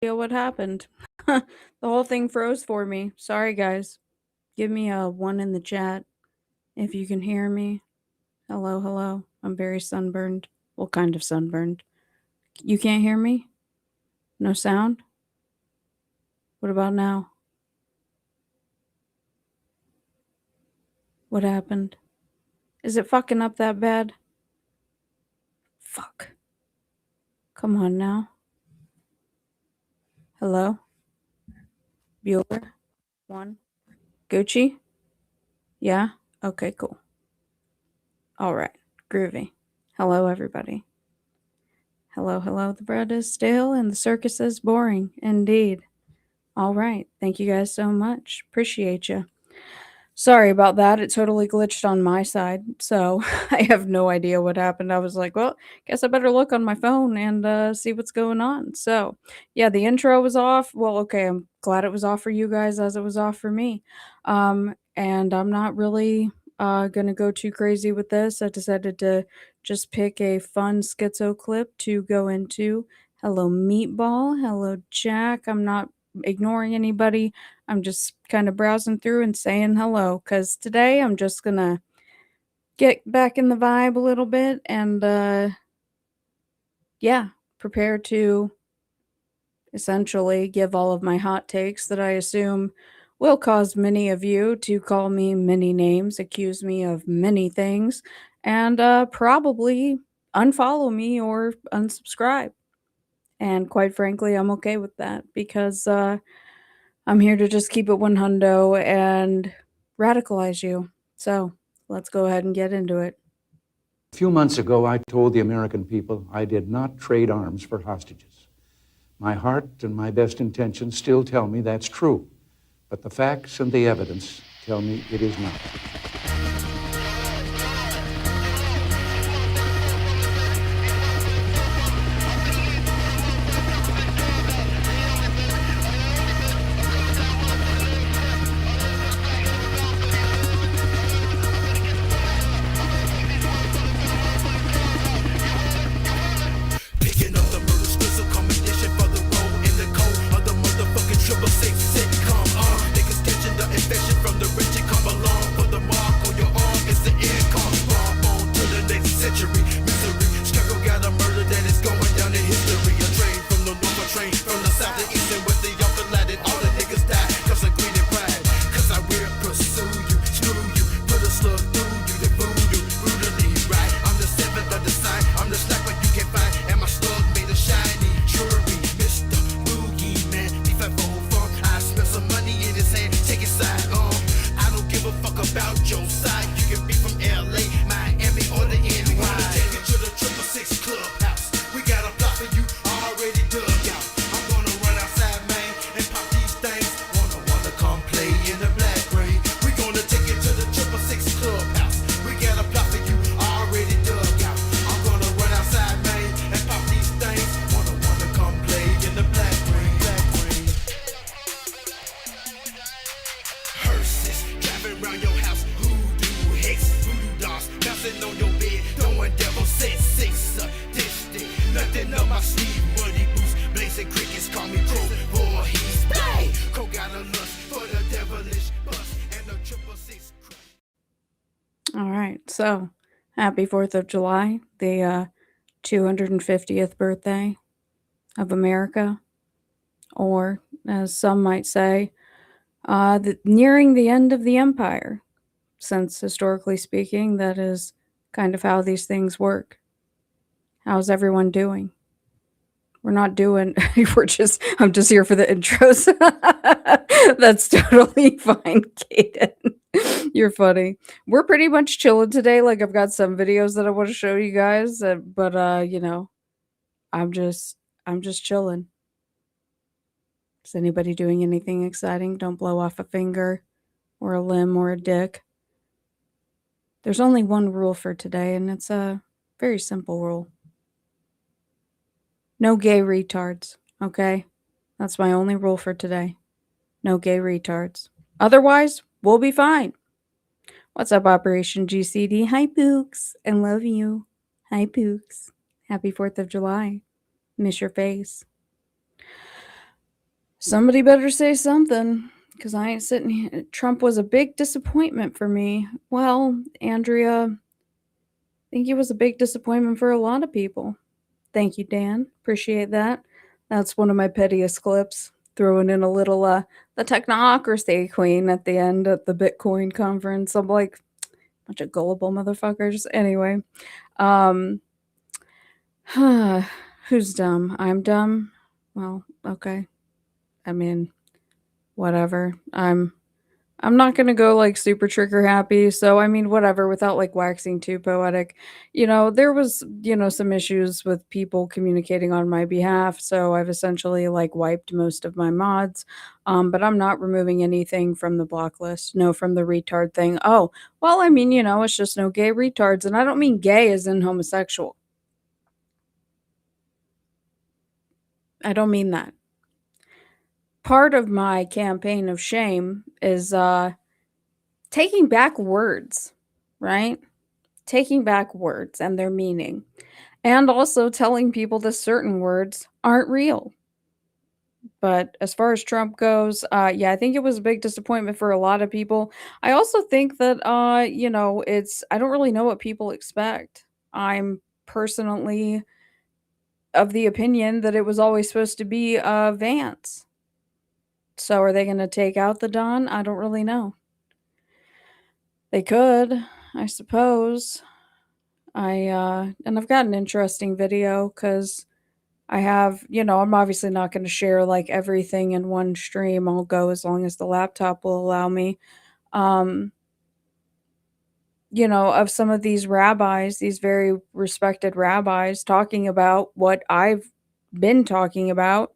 What happened. The whole thing froze for me. Sorry, guys. Give me a 1 in the chat if you can hear me. Hello, hello. I'm very sunburned. Well, kind of sunburned. You can't hear me? No sound? What about now? What happened? Is it fucking up that bad? Fuck. Come on now. Hello? Bueller? 1. Gucci? Yeah? Okay, cool. All right. Groovy. Hello, everybody. Hello, hello. The bread is stale and the circus is boring. Indeed. All right. Thank you guys so much. Appreciate you. Sorry about that. It totally glitched on my side. So I have no idea what happened. I was like, well, guess I better look on my phone and see what's going on. So, yeah, the intro was off. Well, okay. I'm glad it was off for you guys as it was off for me. And I'm not really going to go too crazy with this. I decided to just pick a fun schizo clip to go into. Hello, Meatball. Hello, Jack. I'm not ignoring anybody. I'm just kind of browsing through and saying hello because today I'm just gonna get back in the vibe a little bit and yeah, prepare to essentially give all of my hot takes that I assume will cause many of you to call me many names, accuse me of many things, and probably unfollow me or unsubscribe. And quite frankly, I'm okay with that because I'm here to just keep it one hundo and radicalize you. So let's go ahead and get into it. A few months ago, I told the American people I did not trade arms for hostages. My heart and my best intentions still tell me that's true, but the facts and the evidence tell me it is not. All right. So happy 4th of July, the 250th birthday of America, or as some might say, nearing the end of the empire, since historically speaking, that is kind of how these things work. How's everyone doing? We're not doing, I'm just here for the intros. That's totally fine, Kaden. You're funny. We're pretty much chilling today. Like, I've got some videos that I want to show you guys, but you know, I'm just chilling. Is anybody doing anything exciting? Don't blow off a finger or a limb or a dick. There's only one rule for today, and it's a very simple rule. No gay retards, okay? That's my only rule for today. No gay retards. Otherwise, we'll be fine. What's up, Operation GCD? Hi, Pooks. I love you. Hi, Pooks. Happy 4th of July. Miss your face. Somebody better say something, because I ain't sitting here. Trump was a big disappointment for me. Well, Andrea, I think he was a big disappointment for a lot of people. Thank you, Dan. Appreciate that. That's one of my pettiest clips. Throwing in a little the technocracy queen at the end at the Bitcoin conference. I'm like, bunch of gullible motherfuckers. Anyway, um, who's dumb? I'm dumb. Well, okay. I mean, whatever. I'm not gonna go like super trigger happy. So I mean, whatever, without like waxing too poetic. There was, some issues with people communicating on my behalf. So I've essentially like wiped most of my mods. But I'm not removing anything from the block list. No, from the retard thing. Oh, well, I mean, it's just no gay retards. And I don't mean gay as in homosexual. I don't mean that. Part of my campaign of shame is taking back words, right? Taking back words and their meaning, and also telling people that certain words aren't real. But as far as Trump goes, yeah, I think it was a big disappointment for a lot of people. I also think that, I don't really know what people expect. I'm personally of the opinion that it was always supposed to be Vance. So are they going to take out the Don? I don't really know. They could, I suppose. And I've got an interesting video because I have, I'm obviously not going to share like everything in one stream. I'll go as long as the laptop will allow me. Um, of some of these rabbis, these very respected rabbis, talking about what I've been talking about,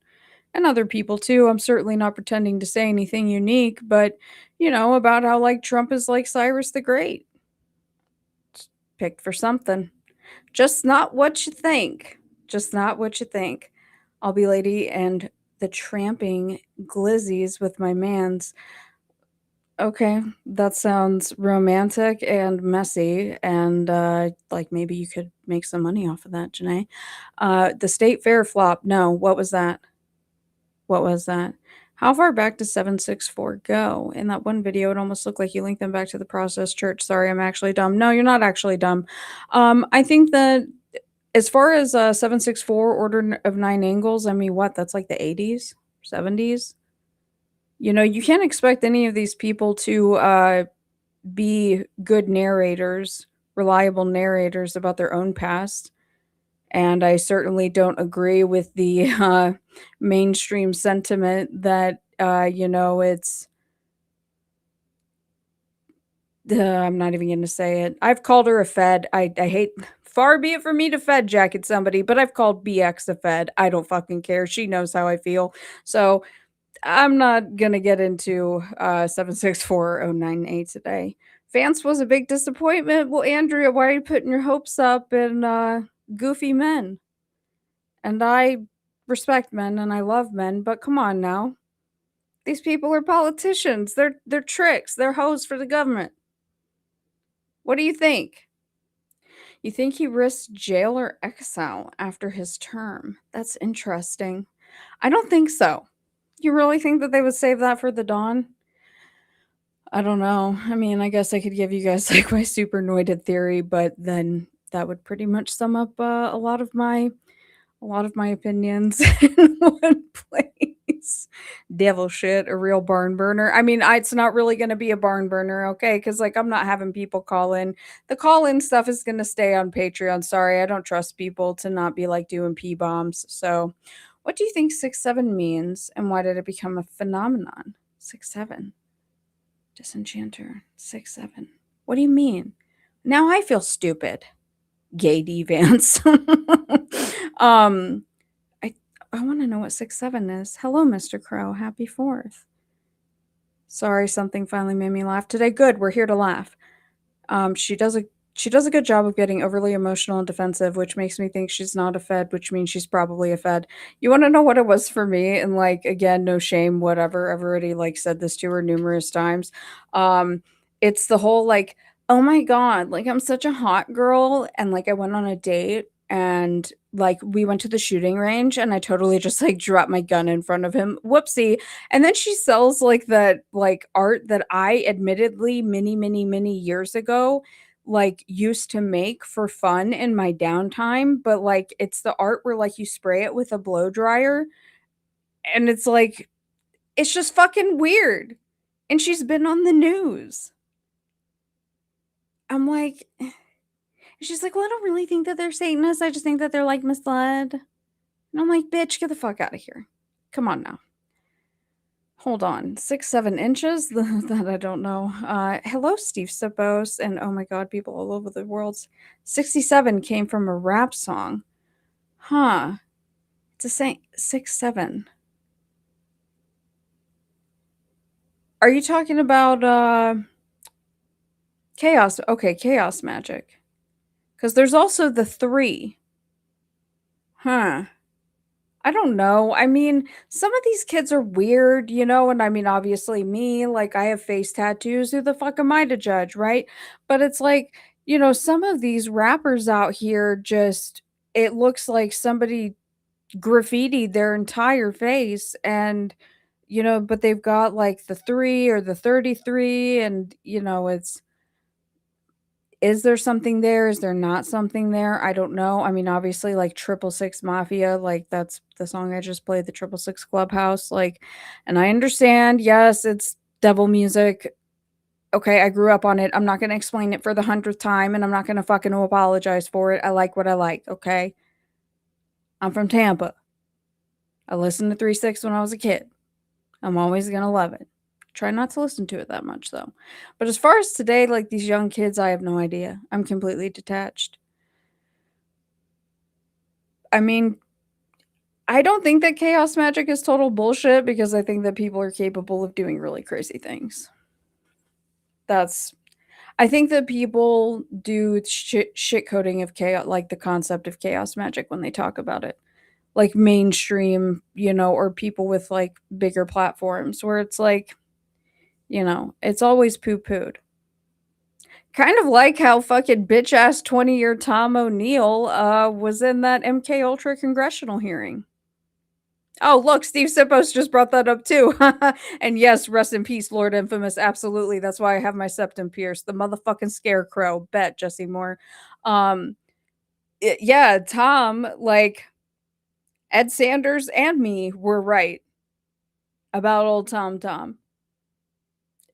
and other people too. I'm certainly not pretending to say anything unique, but, about how like Trump is like Cyrus the Great, picked for something. Just not what you think. Just not what you think. I'll be lady and the tramping glizzies with my mans. Okay, that sounds romantic and messy, and like maybe you could make some money off of that, Janae. The state fair flop. No, what was that? What was that? How far back does 764 go? In that one video, it almost looked like you linked them back to the process church. Sorry, I'm actually dumb. No, you're not actually dumb. I think that as far as 764 Order of Nine Angles, I mean, what? That's like the 80s, 70s. You can't expect any of these people to be good narrators, reliable narrators about their own past. And I certainly don't agree with the mainstream sentiment that, it's. I'm not even going to say it. I've called her a Fed. I hate. Far be it from me to Fed jacket somebody, but I've called BX a Fed. I don't fucking care. She knows how I feel. So I'm not gonna get into 76409A today. Vance was a big disappointment. Well, Andrea, why are you putting your hopes up in goofy men? And I respect men and I love men, but come on now. These people are politicians. They're tricks. They're hoes for the government. What do you think? You think he risked jail or exile after his term? That's interesting. I don't think so. You really think that they would save that for the dawn? I don't know. I mean, I guess I could give you guys like my super noided theory, but then that would pretty much sum up a lot of my opinions in one place. Devil shit, a real barn burner. I mean, it's not really going to be a barn burner, okay? Because like I'm not having people call in. The call in stuff is going to stay on Patreon. Sorry, I don't trust people to not be like doing P bombs. So, what do you think 6-7 means, and why did it become a phenomenon? 6-7. Disenchanter, 6-7. What do you mean? Now I feel stupid. Gay D Vance. um, I want to know what 6-7 is. Hello, Mr. Crow. Happy 4th. Sorry, something finally made me laugh today. Good, we're here to laugh. She does a good job of getting overly emotional and defensive, which makes me think she's not a Fed, which means she's probably a Fed. You want to know what it was for me? And like again, no shame, whatever. I've already like said this to her numerous times. It's the whole like, oh my god, like I'm such a hot girl, and like I went on a date and like we went to the shooting range and I totally just like dropped my gun in front of him. Whoopsie. And then she sells like that like art that I admittedly many years ago like used to make for fun in my downtime, but like it's the art where like you spray it with a blow dryer and it's like it's just fucking weird. And she's been on the news. I'm like she's like, "Well, I don't really think that they're Satanists. I just think that they're like misled." And I'm like, "Bitch, get the fuck out of here. Come on now. Hold on. 6, 7 inches? That I don't know. Hello, Steve Sippos. And oh my god, people all over the world. 67 came from a rap song. Huh. It's a saying 6, 7. Are you talking about chaos? Okay, chaos magic. Because there's also the 3. Huh. I don't know. I mean, some of these kids are weird, you know, and I mean, obviously me, like I have face tattoos. Who the fuck am I to judge, right? But it's like, you know, some of these rappers out here just it looks like somebody graffitied their entire face and you know, but they've got like the 3 or the 33 and you know, it's is there something there? Is there not something there? I don't know. I mean, obviously, like Triple Six Mafia, like that's the song I just played, the Triple Six Clubhouse. Like, and I understand, yes, it's devil music. Okay, I grew up on it. I'm not going to explain it for the 100th time and I'm not going to fucking apologize for it. I like what I like. Okay. I'm from Tampa. I listened to 3 6 when I was a kid. I'm always going to love it. Try not to listen to it that much though. But as far as today, like these young kids, I have no idea. I'm completely detached. I mean, I don't think that chaos magic is total bullshit because I think that people are capable of doing really crazy things. That's I think that people do shit coding of chaos, like the concept of chaos magic when they talk about it. Like mainstream, you know, or people with like bigger platforms where it's like, you know, it's always poo-pooed. Kind of like how fucking bitch ass 20-year Tom O'Neill was in that MK Ultra congressional hearing. Oh, look, Steve Sippos just brought that up too. And yes, rest in peace, Lord Infamous. Absolutely. That's why I have my septum pierced. The motherfucking scarecrow. Bet, Jesse Moore. Um, yeah, Tom, like Ed Sanders and me were right about old Tom Tom.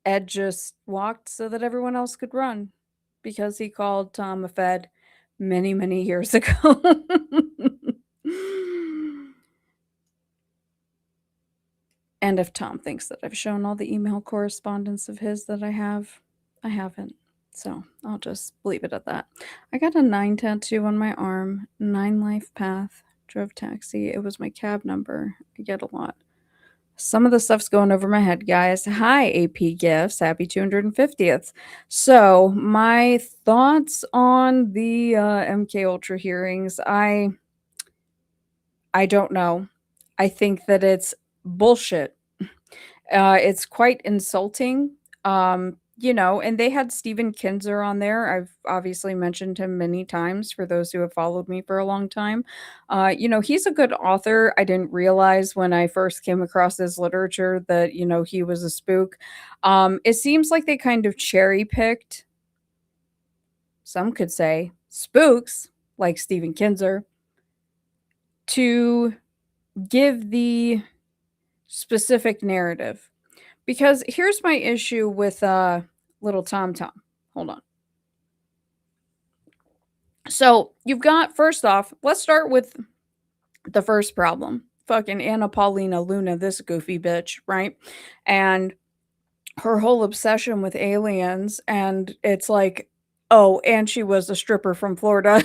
Ed just walked so that everyone else could run because he called Tom a Fed many years ago. And if Tom thinks that I've shown all the email correspondence of his that I have, I haven't. So I'll just leave it at that. I got a 9 tattoo on my arm, 9 life path, drove taxi. It was my cab number. I get a lot. Some of the stuff's going over my head, guys. Hi, AP Gifts. Happy 250th. So, my thoughts on the MK Ultra hearings. I don't know. I think that it's bullshit. It's quite insulting. You know, and they had Stephen Kinzer on there. I've obviously mentioned him many times for those who have followed me for a long time. You know, he's a good author. I didn't realize when I first came across his literature that, you know, he was a spook. It seems like they kind of cherry picked, some could say, spooks like Stephen Kinzer to give the specific narrative. Because here's my issue with little Tom Tom. Hold on. So you've got first off, let's start with the first problem. Fucking Anna Paulina Luna, this goofy bitch, right? And her whole obsession with aliens, and it's like, oh, and she was a stripper from Florida.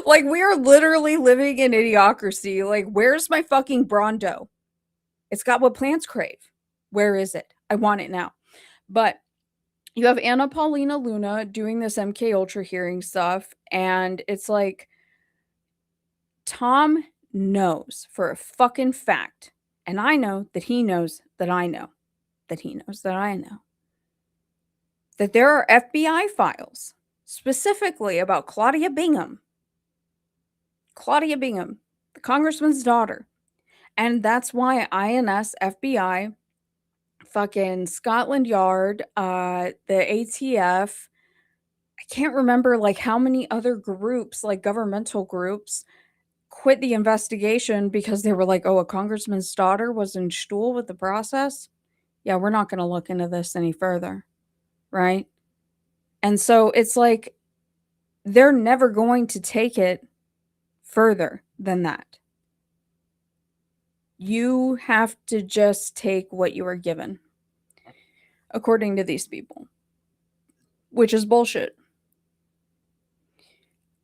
Like we are literally living in idiocracy. Like, where's my fucking Brondo? It's got what plants crave. Where is it? I want it now. But you have Anna Paulina Luna doing this MK Ultra hearing stuff, and it's like Tom knows for a fucking fact, and I know that he knows that I know that he knows that I know that there are FBI files specifically about Claudia Bingham Claudia Bingham, the congressman's daughter. And that's why INS, FBI, fucking Scotland Yard, the ATF, I can't remember like how many other groups, like governmental groups, quit the investigation because they were like, oh, a congressman's daughter was in stool with the process. Yeah, we're not going to look into this any further. Right. And so it's like they're never going to take it further than that. You have to just take what you are given, according to these people, which is bullshit.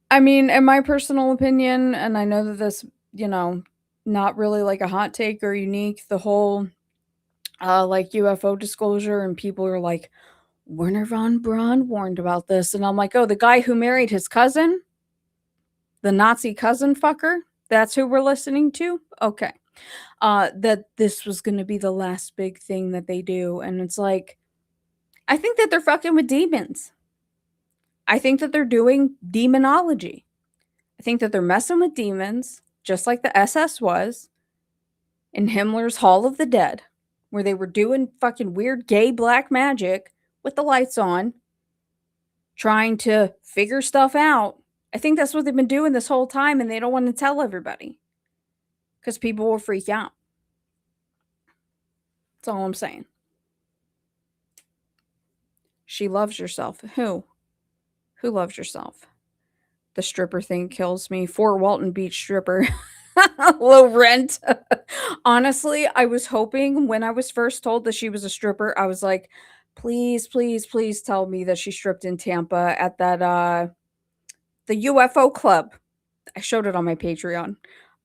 I mean, in my personal opinion, and I know that this, not really like a hot take or unique, the whole like UFO disclosure, and people are like, Werner von Braun warned about this. And I'm like, oh, the guy who married his cousin, the Nazi cousin fucker, that's who we're listening to? Okay. That this was going to be the last big thing that they do. And it's like, I think that they're fucking with demons. I think that they're doing demonology. I think that they're messing with demons, just like the SS was in Himmler's Hall of the Dead, where they were doing fucking weird gay black magic with the lights on, trying to figure stuff out. I think that's what they've been doing this whole time, and they don't want to tell everybody because people will freak out. That's all I'm saying. She loves yourself. Who? Who loves yourself? The stripper thing kills me. For Walton Beach stripper. Low rent. Honestly, I was hoping when I was first told that she was a stripper, I was like, please, please, please tell me that she stripped in Tampa at that the UFO club. I showed it on my Patreon.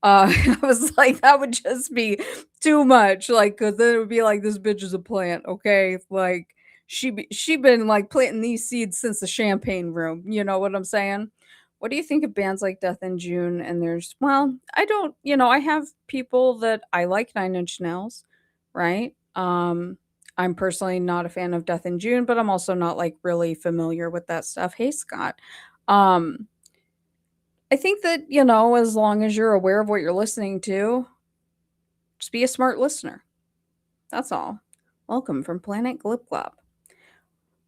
I was like, that would just be too much. Like, cause then it would be like, this bitch is a plant, okay? Like, she been like planting these seeds since the champagne room. You know what I'm saying? What do you think of bands like Death in June? And there's, well, I don't, I have people that I like 9 Inch Nails, right? I'm personally not a fan of Death in June, but I'm also not like really familiar with that stuff. Hey, Scott. Um, I think that, as long as you're aware of what you're listening to, just be a smart listener. That's all. Welcome from Planet Glip Glop.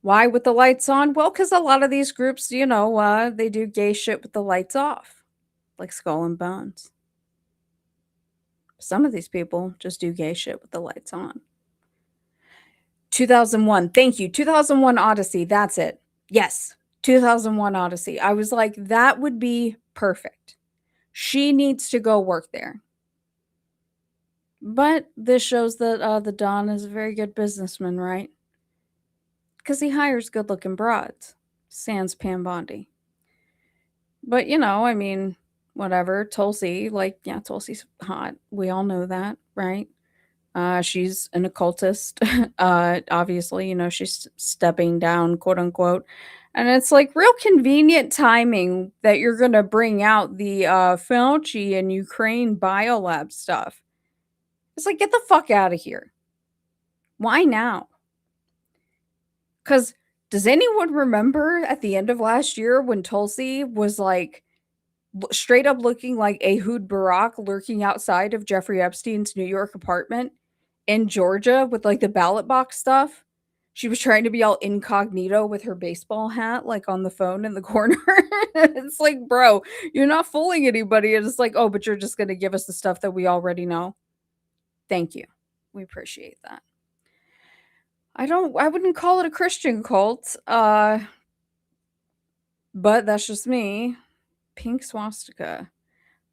Why with the lights on? Well, because a lot of these groups, they do gay shit with the lights off, like Skull and Bones. Some of these people just do gay shit with the lights on. 2001. Thank you. 2001 Odyssey. That's it. Yes. 2001 Odyssey. I was like, that would be perfect. She needs to go work there. But this shows that the Don is a very good businessman, right? Because he hires good-looking broads. Sans Pam Bondi. But, I mean, whatever. Tulsi, Tulsi's hot. We all know that, right? She's an occultist. Obviously, she's stepping down, quote unquote. And it's like real convenient timing that you're going to bring out the Fauci and Ukraine biolab stuff. It's like, get the fuck out of here. Why now? Because does anyone remember at the end of last year when Tulsi was like straight up looking like Ehud Barak lurking outside of Jeffrey Epstein's New York apartment in Georgia with like the ballot box stuff? She was trying to be all incognito with her baseball hat, like on the phone in the corner. It's like, bro, you're not fooling anybody. It's like, oh, but you're just going to give us the stuff that we already know. Thank you. We appreciate that. I wouldn't call it a Christian cult. But that's just me. Pink swastika.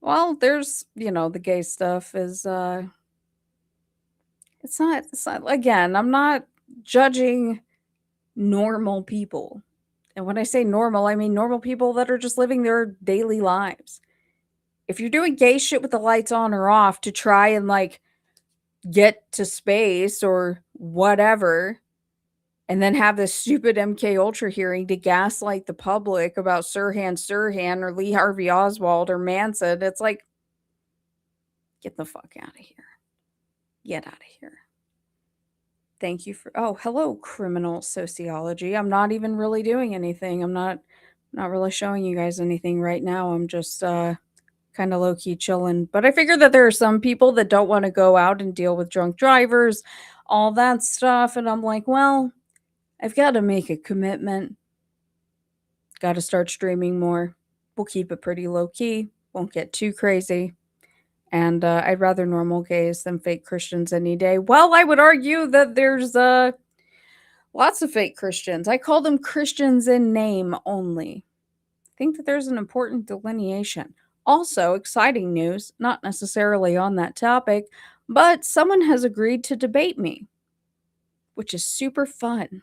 Well, there's, the gay stuff is it's not again, I'm not judging normal people. And when I say normal, I mean normal people that are just living their daily lives. If you're doing gay shit with the lights on or off to try and like get to space or whatever, and then have this stupid MK Ultra hearing to gaslight the public about Sirhan or Lee Harvey Oswald or Manson, it's like, get the fuck out of here. Get out of here. Thank you for, oh, hello, criminal sociology. I'm not even really doing anything. I'm not really showing you guys anything right now. I'm just kind of low key chilling. But I figure that there are some people that don't want to go out and deal with drunk drivers, all that stuff. And I'm like, well, I've got to make a commitment. Got to start streaming more. We'll keep it pretty low key, won't get too crazy. And I'd rather normal gays than fake Christians any day. Well, I would argue that there's lots of fake Christians. I call them Christians in name only. I think that there's an important delineation. Also, exciting news, not necessarily on that topic, but someone has agreed to debate me, which is super fun.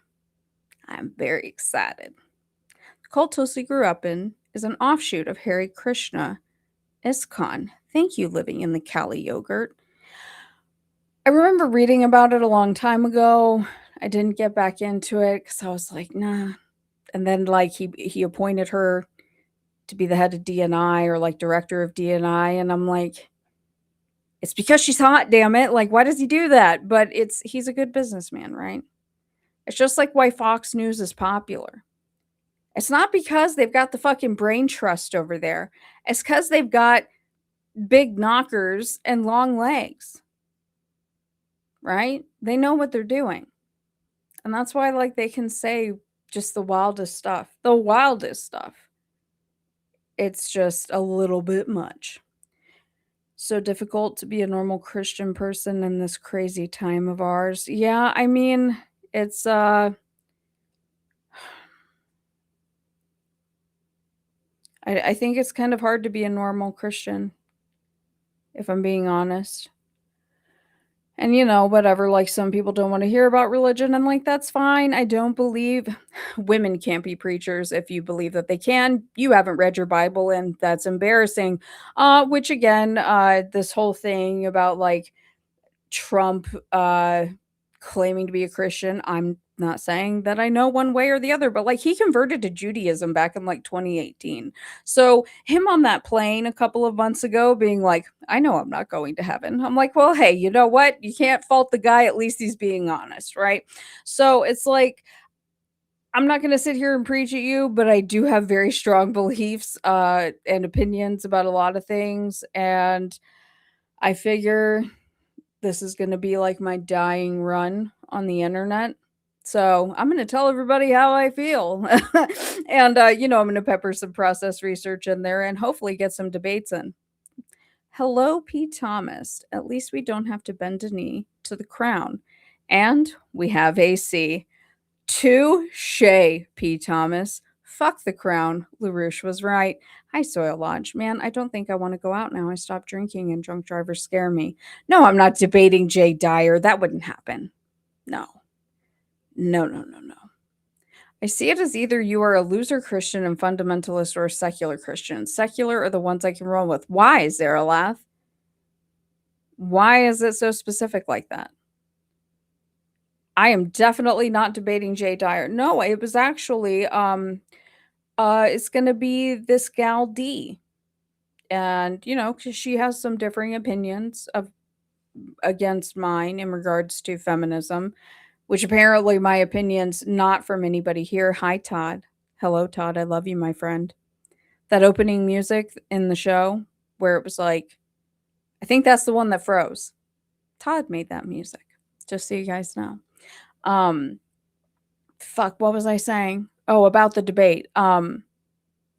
I'm very excited. The cult Tulsi grew up in is an offshoot of Hare Krishna ISKCON. Thank you, living in the Kali yogurt. I remember reading about it a long time ago. I didn't get back into it because I was like, nah. And then like he appointed her to be the head of DNI or like director of DNI, and I'm like, it's because she's hot, damn it. Like, why does he do that? But he's a good businessman, right? It's just like why Fox News is popular. It's not because they've got the fucking brain trust over there. It's because they've got big knockers and long legs. Right? They know what they're doing. And that's why like they can say just the wildest stuff. The wildest stuff. It's just a little bit much. So difficult to be a normal Christian person in this crazy time of ours. Yeah, I mean, it's I think it's kind of hard to be a normal Christian, if I'm being honest. And whatever, like some people don't want to hear about religion, and like that's fine. I don't believe women can't be preachers. If you believe that they can, you haven't read your Bible, and that's embarrassing. Which again, this whole thing about like Trump claiming to be a Christian, I'm not saying that I know one way or the other, but like he converted to Judaism back in like 2018. So him on that plane a couple of months ago being like, I know I'm not going to heaven. I'm like, well, hey, you know what? You can't fault the guy. At least he's being honest, right? So it's like, I'm not going to sit here and preach at you, but I do have very strong beliefs and opinions about a lot of things. And I figure this is going to be like my dying run on the internet. So I'm going to tell everybody how I feel. And, I'm going to pepper some process research in there and hopefully get some debates in. Hello, P. Thomas. At least we don't have to bend a knee to the crown. And we have AC. Touche, P. Thomas. Fuck the crown. LaRouche was right. Hi, Soil Lodge. Man, I don't think I want to go out now. I stopped drinking and drunk drivers scare me. No, I'm not debating Jay Dyer. That wouldn't happen. No. No, no, no, no. I see it as either you are a loser Christian and fundamentalist or a secular Christian. Secular are the ones I can roll with. Why, Zaralath? Why is it so specific like that? I am definitely not debating Jay Dyer. No, it was actually it's gonna be this gal D. And 'cause she has some differing opinions of against mine in regards to feminism, which apparently my opinion's not from anybody here. Hi, Todd. Hello, Todd. I love you, my friend. That opening music in the show where it was like, I think that's the one that froze. Todd made that music, just so you guys know. Fuck, what was I saying? Oh, about the debate. In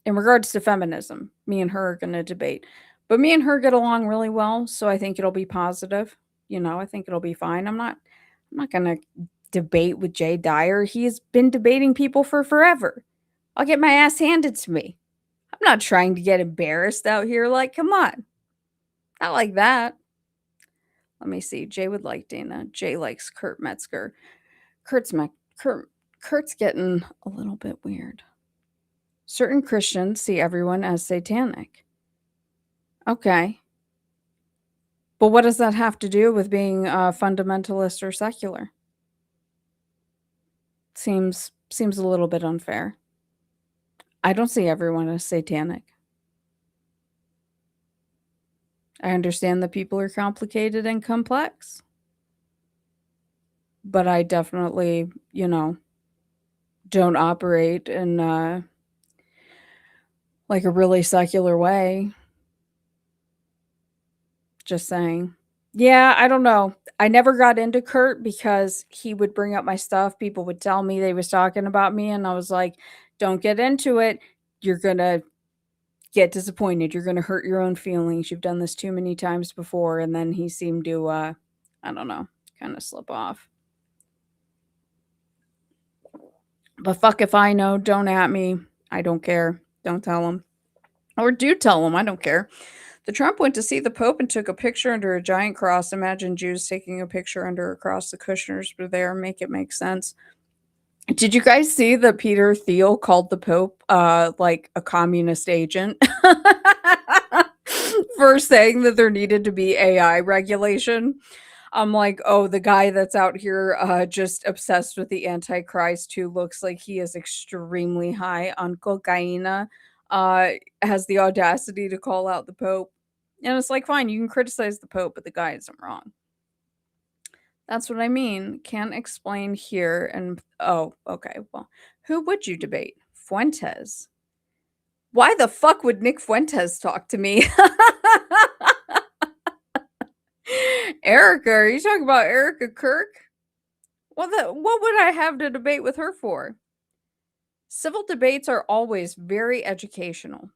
regards to feminism, me and her are going to debate. But me and her get along really well, so I think it'll be positive. I think it'll be fine. I'm not going to debate with Jay Dyer. He's been debating people for forever. I'll get my ass handed to me. I'm not trying to get embarrassed out here. Like, come on. Not like that. Let me see. Jay would like Dana. Jay likes Kurt Metzger. Kurt's getting a little bit weird. Certain Christians see everyone as satanic. Okay. But what does that have to do with being a fundamentalist or secular? Seems a little bit unfair. I don't see everyone as satanic. I understand that people are complicated and complex. But I definitely, don't operate in like a really secular way. Just saying. Yeah, I don't know. I never got into Kurt because he would bring up my stuff. People would tell me they was talking about me, and I was like, "Don't get into it. You're gonna get disappointed. You're gonna hurt your own feelings. You've done this too many times before." And then he seemed to, I don't know, kind of slip off. But fuck if I know. Don't at me. I don't care. Don't tell him. Or do tell him. I don't care. The Trump went to see the Pope and took a picture under a giant cross. Imagine Jews taking a picture under a cross. The Kushners were there. Make it make sense. Did you guys see that Peter Thiel called the Pope like a communist agent for saying that there needed to be AI regulation? I'm like, oh, the guy that's out here just obsessed with the Antichrist, who looks like he is extremely high on cocaine, has the audacity to call out the Pope. And it's like, fine, you can criticize the Pope, but the guy isn't wrong. That's what I mean. Can't explain here. And oh, okay. Well, who would you debate? Fuentes. Why the fuck would Nick Fuentes talk to me? Erica, are you talking about Erica Kirk? What would I have to debate with her for? Civil debates are always very educational.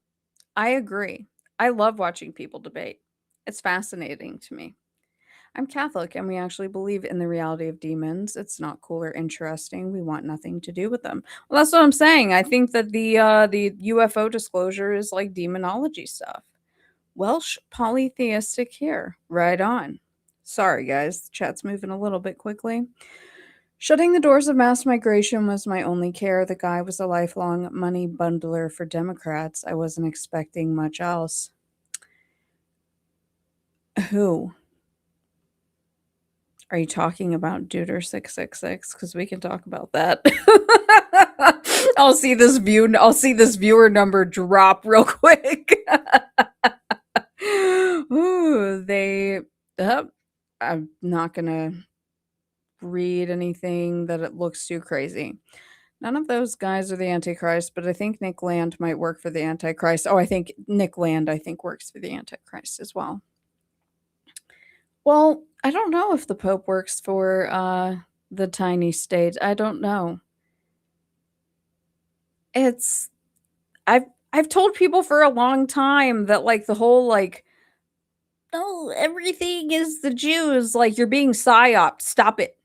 I agree. I love watching people debate. It's fascinating to me. I'm Catholic and we actually believe in the reality of demons. It's not cool or interesting. We want nothing to do with them. Well, that's what I'm saying. I think that the UFO disclosure is like demonology stuff. Welsh polytheistic here. Right on. Sorry guys, the chat's moving a little bit quickly. Shutting the doors of mass migration was my only care. The guy was a lifelong money bundler for Democrats. I wasn't expecting much else. Who? Are you talking about Duder 666? Because we can talk about that. I'll see this viewer number drop real quick. Ooh, I'm not gonna read anything that it looks too crazy. None of those guys are the Antichrist, but I think Nick Land might work for the Antichrist. Oh, I think Nick Land, works for the Antichrist as well. Well, I don't know if the Pope works for the tiny state. I don't know. It's I've told people for a long time that like the whole like no, everything is the Jews. Like you're being psyoped. Stop it.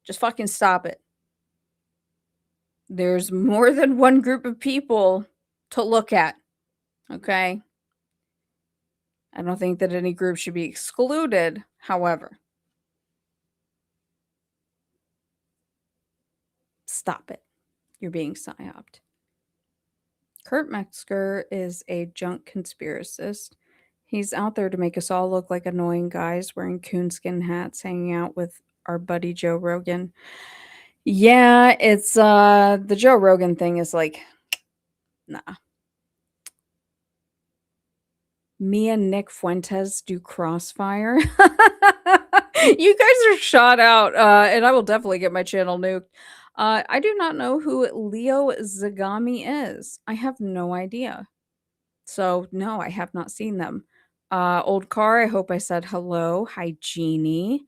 Just fucking stop it. There's more than one group of people to look at. Okay? I don't think that any group should be excluded, however. Stop it. You're being psyoped. Kurt Metzger is a junk conspiracist. He's out there to make us all look like annoying guys wearing coonskin hats hanging out with our buddy Joe Rogan. Yeah, it's the Joe Rogan thing is like nah. Me and Nick Fuentes do Crossfire. You guys are shot out, and I will definitely get my channel nuked. I do not know who Leo Zagami is. I have no idea. So, no, I have not seen them. Old Car, I hope I said hello. Hi, Jeannie.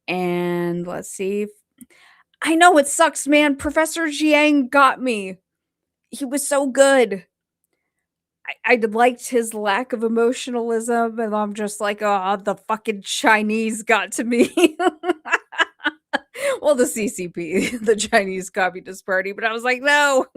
And let's see. I know it sucks, man. Professor Jiang got me. He was so good. I liked his lack of emotionalism, and I'm just like, oh, the fucking Chinese got to me. Well, the CCP, the Chinese Communist Party, but I was like, no,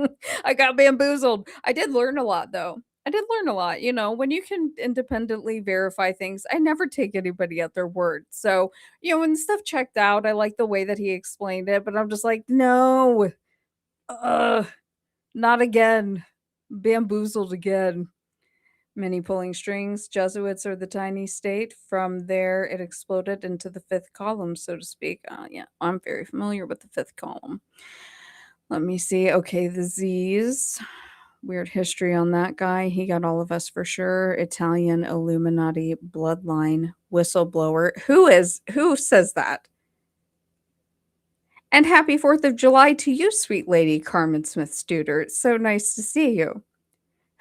I got bamboozled. I did learn a lot, though. I did learn a lot. You know, when you can independently verify things, I never take anybody at their word. So, you know, when stuff checked out, I like the way that he explained it, but I'm just like, no, not again. Bamboozled again. Many pulling strings. Jesuits are the tiny state. From there, it exploded into the fifth column, so to speak. Yeah, I'm very familiar with the fifth column. Let me see. Okay, the Z's. Weird history on that guy. He got all of us for sure. Italian Illuminati bloodline whistleblower. Who says that? And happy 4th of July to you, sweet lady Carmen Smith Studer. It's so nice to see you.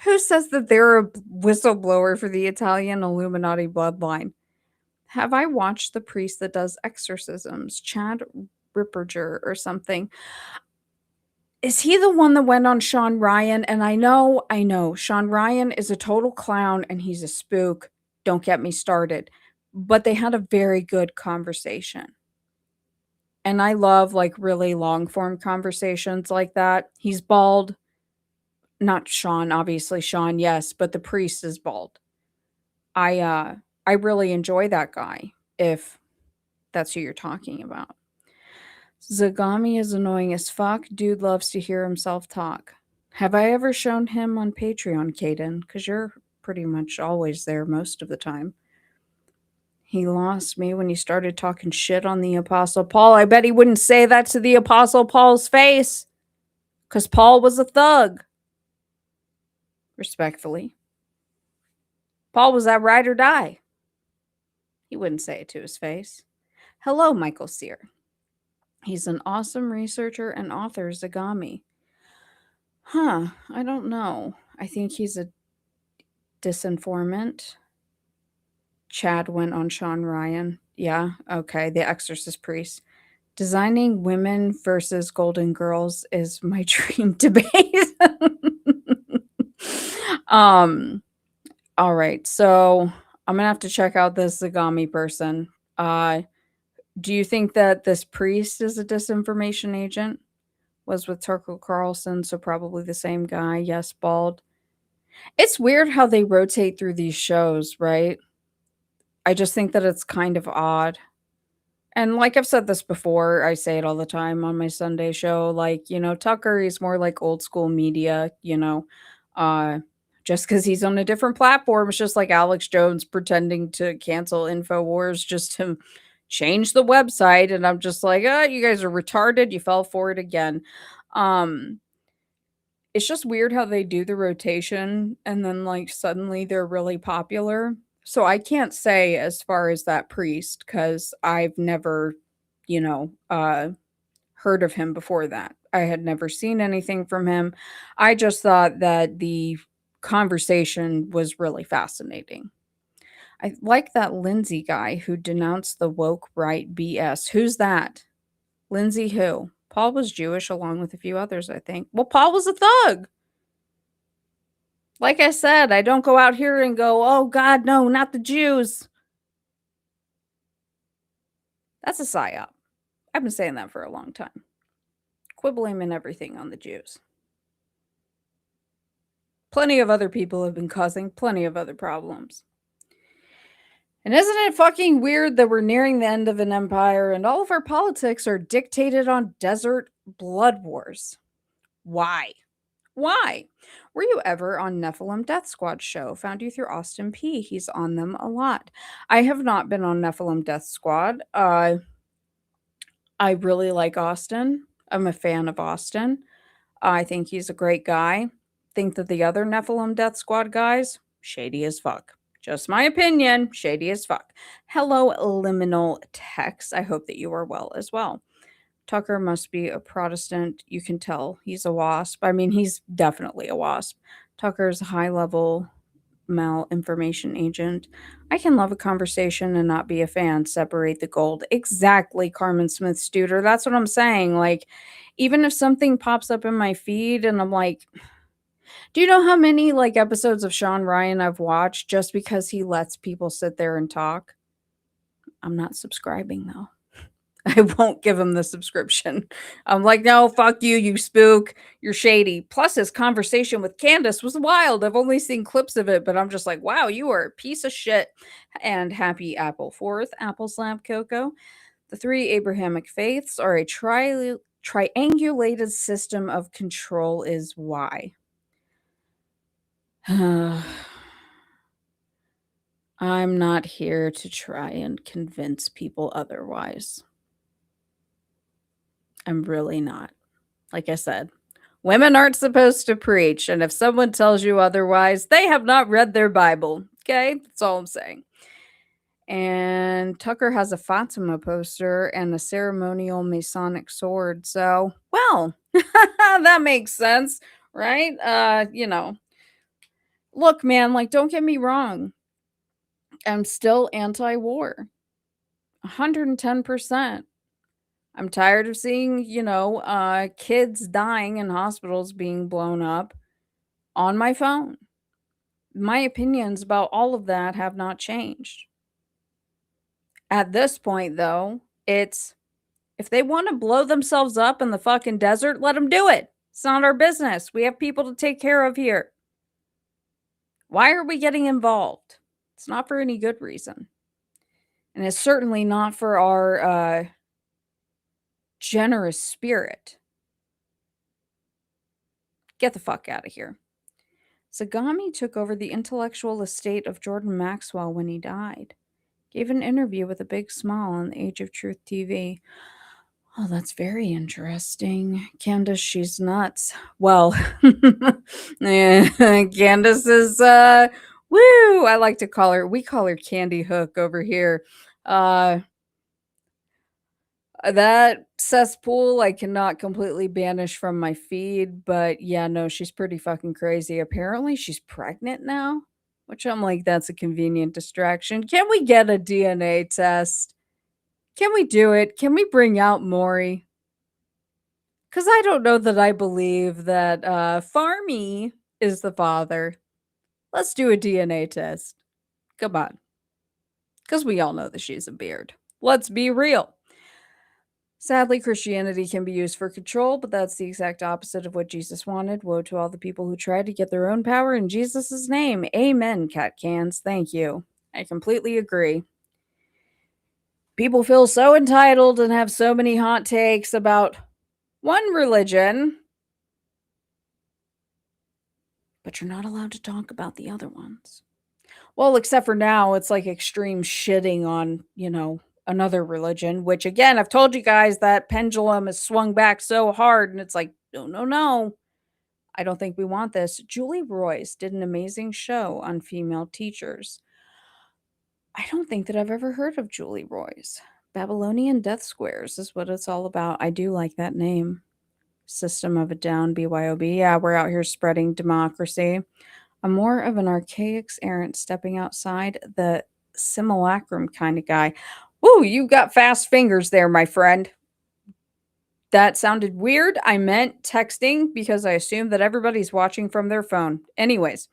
Who says that they're a whistleblower for the Italian Illuminati bloodline? Have I watched the priest that does exorcisms? Chad Ripperger or something. Is he the one that went on Sean Ryan? And I know, Sean Ryan is a total clown and he's a spook. Don't get me started. But they had a very good conversation. And I love like really long form conversations like that. He's bald. Not Sean, obviously Sean, yes, but the priest is bald. I really enjoy that guy if that's who you're talking about. Zagami is annoying as fuck. Dude loves to hear himself talk. Have I ever shown him on Patreon, Caden? Because you're pretty much always there most of the time. He lost me when he started talking shit on the Apostle Paul. I bet he wouldn't say that to the Apostle Paul's face. Because Paul was a thug. Respectfully. Paul was that ride or die. He wouldn't say it to his face. Hello, Michael Sear. He's an awesome researcher and author, Zagami. Huh, I don't know. I think he's a disinformant. Chad went on Sean Ryan. Yeah, okay. The Exorcist priest. Designing women versus golden girls is my dream debate. All right. So I'm gonna have to check out this Zagami person. Do you think that this priest is a disinformation agent? Was with Tucker Carlson, so probably the same guy. Yes, bald. It's weird how they rotate through these shows, right? I just think that it's kind of odd. And like I've said this before, I say it all the time on my Sunday show. Like, Tucker is more like old school media, uh, just because he's on a different platform. It's just like Alex Jones pretending to cancel InfoWars just to change the website. And I'm just like, you guys are retarded. You fell for it again. Um, it's just weird how they do the rotation and then like suddenly they're really popular. So I can't say as far as that priest because I've never, heard of him before that. I had never seen anything from him. I just thought that the conversation was really fascinating. I like that Lindsay guy who denounced the woke right BS. Who's that? Lindsay who? Paul was Jewish along with a few others, I think. Well, Paul was a thug. Like I said, I don't go out here and go, oh God, no, not the Jews. That's a psyop. I've been saying that for a long time. Quit blaming everything on the Jews. Plenty of other people have been causing plenty of other problems. And isn't it fucking weird that we're nearing the end of an empire and all of our politics are dictated on desert blood wars? Why? Why? Were you ever on Nephilim Death Squad show? Found you through Austin P. He's on them a lot. I have not been on Nephilim Death Squad. I really like Austin. I'm a fan of Austin. I think he's a great guy. Think that the other Nephilim Death Squad guys, shady as fuck. Just my opinion, shady as fuck. Hello, Liminal Text. I hope that you are well as well. Tucker must be a Protestant. You can tell he's a wasp. I mean, he's definitely a wasp. Tucker's a high level malinformation agent. I can love a conversation and not be a fan. Separate the gold. Exactly, Carmen Smith Studer. That's what I'm saying. Like, even if something pops up in my feed and I'm like, do you know how many like episodes of Sean Ryan I've watched just because he lets people sit there and talk? I'm not subscribing though. I won't give him the subscription. I'm like, no, fuck you, you spook. You're shady. Plus, his conversation with Candace was wild. I've only seen clips of it, but I'm just like, wow, you are a piece of shit. And happy Apple 4th, Apple Slap Coco. The three Abrahamic faiths are a triangulated system of control, is why. I'm not here to try and convince people otherwise. I'm really not. Like I said, women aren't supposed to preach. And if someone tells you otherwise, they have not read their Bible. Okay? That's all I'm saying. And Tucker has a Fatima poster and a ceremonial Masonic sword. So, well, that makes sense, right? look, man, like, don't get me wrong. I'm still anti-war. 110%. I'm tired of seeing, kids dying in hospitals being blown up on my phone. My opinions about all of that have not changed. At this point, though, it's if they want to blow themselves up in the fucking desert, let them do it. It's not our business. We have people to take care of here. Why are we getting involved? It's not for any good reason. And it's certainly not for our generous spirit. Get the fuck out of here. Zagami took over the intellectual estate of Jordan Maxwell when he died. Gave an interview with a big smile on the Age of Truth TV. Oh, that's very interesting. Candace, she's nuts. Well, yeah, Candace is, woo! I like to call her, we call her Candy Hook over here. That cesspool I cannot completely banish from my feed, but yeah, no, she's pretty fucking crazy. Apparently, she's pregnant now, which I'm like, that's a convenient distraction. Can we get a DNA test? Can we do it? Can we bring out Maury? Because I don't know that I believe that Farmy is the father. Let's do a DNA test. Come on. Because we all know that she's a beard. Let's be real. Sadly, Christianity can be used for control, but that's the exact opposite of what Jesus wanted. Woe to all the people who try to get their own power in Jesus' name. Amen, cat cans. Thank you. I completely agree. People feel so entitled and have so many hot takes about one religion, but you're not allowed to talk about the other ones. Well, except for now, it's like extreme shitting on, another religion, which again, I've told you guys that pendulum has swung back so hard, and it's like, no, no, no. I don't think we want this. Julie Royce did an amazing show on female teachers. I don't think that I've ever heard of Julie Royce. Babylonian Death Squares is what it's all about. I do like that name. System of a Down, BYOB. Yeah, we're out here spreading democracy. I'm more of an archaic errant stepping outside the simulacrum kind of guy. Ooh, you got fast fingers there, my friend. That sounded weird. I meant texting because I assume that everybody's watching from their phone. Anyways,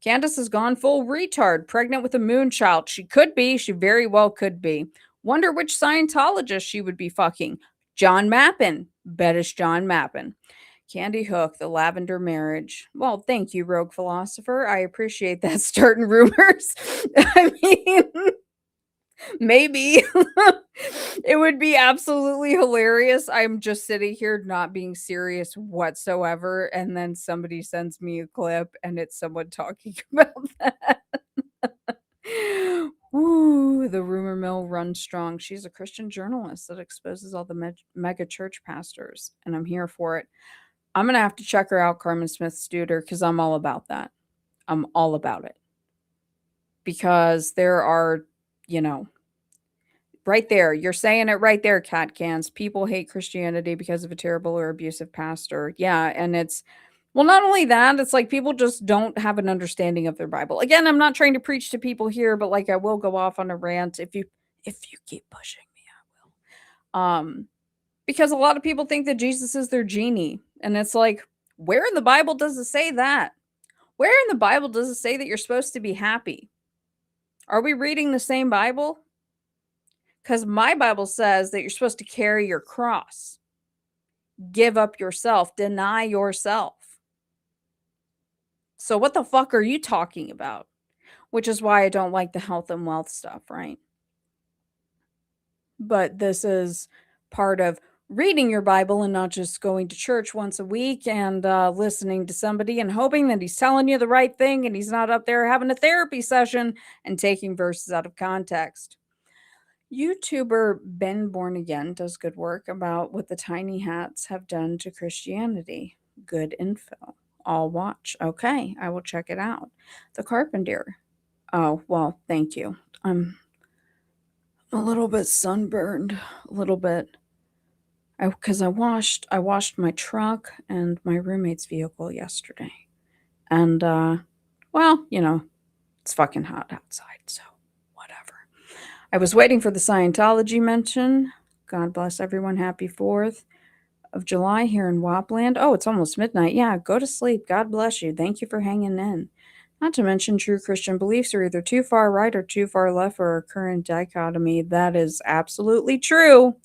Candace has gone full retard, pregnant with a moon child. She could be. She very well could be. Wonder which Scientologist she would be fucking. John Mappin. Bet it's John Mappin. Candy Hook, the lavender marriage. Well, thank you, rogue philosopher. I appreciate that starting rumors. I mean, maybe it would be absolutely hilarious. I'm just sitting here not being serious whatsoever, and then somebody sends me a clip and it's someone talking about that. Ooh, the rumor mill runs strong. She's a Christian journalist that exposes all the mega church pastors, and I'm here for it. I'm gonna have to check her out, Carmen Smith Studer, because I'm all about that. I'm all about it. Because there are, right there, you're saying it right there, cat cans. People hate Christianity because of a terrible or abusive pastor. Yeah, and it's well, not only that, it's like people just don't have an understanding of their Bible. Again, I'm not trying to preach to people here, but like I will go off on a rant if you keep pushing me, I will. Because a lot of people think that Jesus is their genie. And it's like, where in the Bible does it say that? Where in the Bible does it say that you're supposed to be happy? Are we reading the same Bible? Because my Bible says that you're supposed to carry your cross, give up yourself, deny yourself. So, what the fuck are you talking about? Which is why I don't like the health and wealth stuff, right? But this is part of reading your Bible and not just going to church once a week and listening to somebody and hoping that he's telling you the right thing and he's not up there having a therapy session and taking verses out of context. YouTuber Ben Born Again does good work about what the tiny hats have done to Christianity. Good info. I'll watch. Okay, I will check it out. The Carpenter. Oh, well, thank you. I'm a little bit sunburned, a little bit. Because I washed my truck and my roommate's vehicle yesterday. And Well, it's fucking hot outside, so whatever. I was waiting for the Scientology mention. God bless everyone. Happy 4th of July here in Wapland. Oh, it's almost midnight. Yeah, go to sleep. God bless you. Thank you for hanging in. Not to mention, true Christian beliefs are either too far right or too far left for our current dichotomy. That is absolutely true.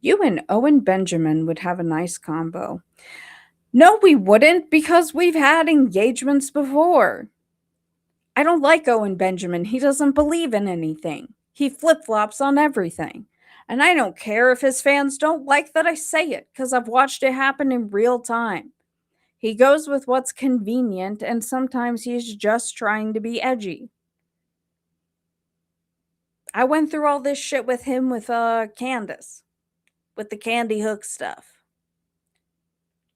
You and Owen Benjamin would have a nice combo. No, we wouldn't, because we've had engagements before. I don't like Owen Benjamin. He doesn't believe in anything. He flip flops on everything. And I don't care if his fans don't like that I say it, because I've watched it happen in real time. He goes with what's convenient, and sometimes he's just trying to be edgy. I went through all this shit with him with Candace, with the Candy Hook stuff.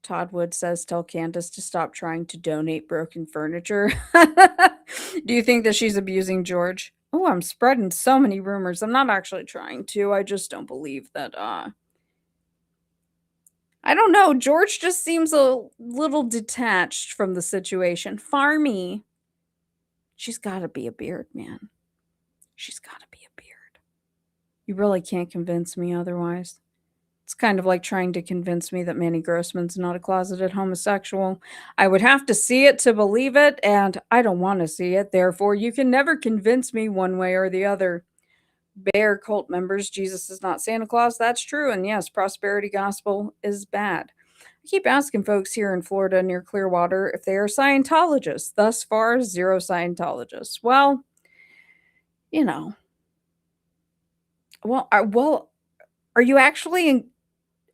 Todd Wood says, tell Candace to stop trying to donate broken furniture. Do you think that she's abusing George? Oh, I'm spreading so many rumors. I'm not actually trying to. I just don't believe that, I don't know. George just seems a little detached from the situation. Farmy. She's gotta be a beard, man. She's gotta be a beard. You really can't convince me otherwise. It's kind of like trying to convince me that Manny Grossman's not a closeted homosexual. I would have to see it to believe it, and I don't want to see it. Therefore, you can never convince me one way or the other. Bear cult members, Jesus is not Santa Claus. That's true. And yes, prosperity gospel is bad. I keep asking folks here in Florida near Clearwater if they are Scientologists. Thus far, zero Scientologists. Well, you know. Well, are you actually in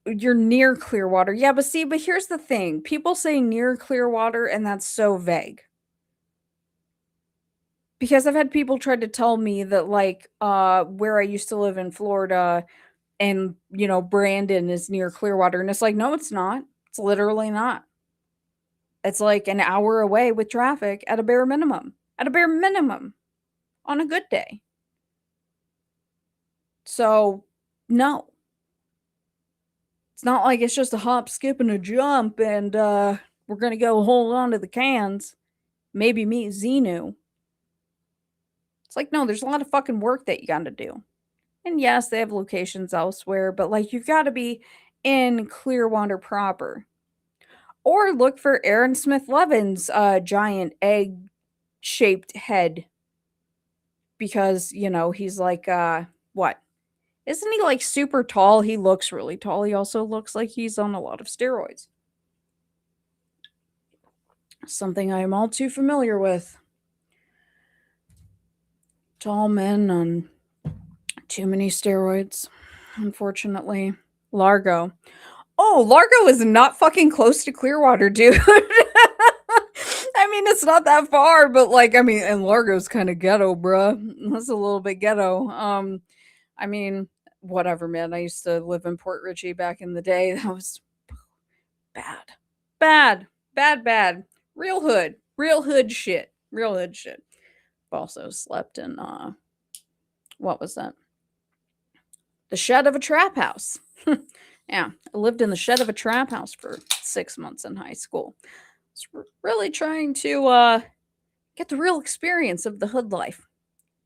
you're near Clearwater? Yeah, but here's the thing. People say near Clearwater, and that's so vague. Because I've had people try to tell me that, like, where I used to live in Florida and, Brandon is near Clearwater, and it's like, no, it's not. It's literally not. It's like an hour away with traffic at a bare minimum. At a bare minimum on a good day. So, no. It's not like it's just a hop, skip, and a jump, and we're gonna go hold on to the cans. Maybe meet Xenu. It's like, no, there's a lot of fucking work that you gotta do. And yes, they have locations elsewhere, but like you've got to be in Clearwater proper. Or look for Aaron Smith Levin's giant egg shaped head. Because, he's like, what? Isn't he like super tall? He looks really tall. He also looks like he's on a lot of steroids. Something I am all too familiar with. Tall men on too many steroids, unfortunately. Largo. Oh, Largo is not fucking close to Clearwater, dude. I mean, it's not that far, but like, and Largo's kind of ghetto, bruh. That's a little bit ghetto. I mean, whatever, man. I used to live in Port Richey back in the day. That was bad. Bad. Bad, bad. Real hood. Real hood shit. Real hood shit. I've also slept in what was that? The shed of a trap house. Yeah, I lived in the shed of a trap house for 6 months in high school. I was really trying to get the real experience of the hood life.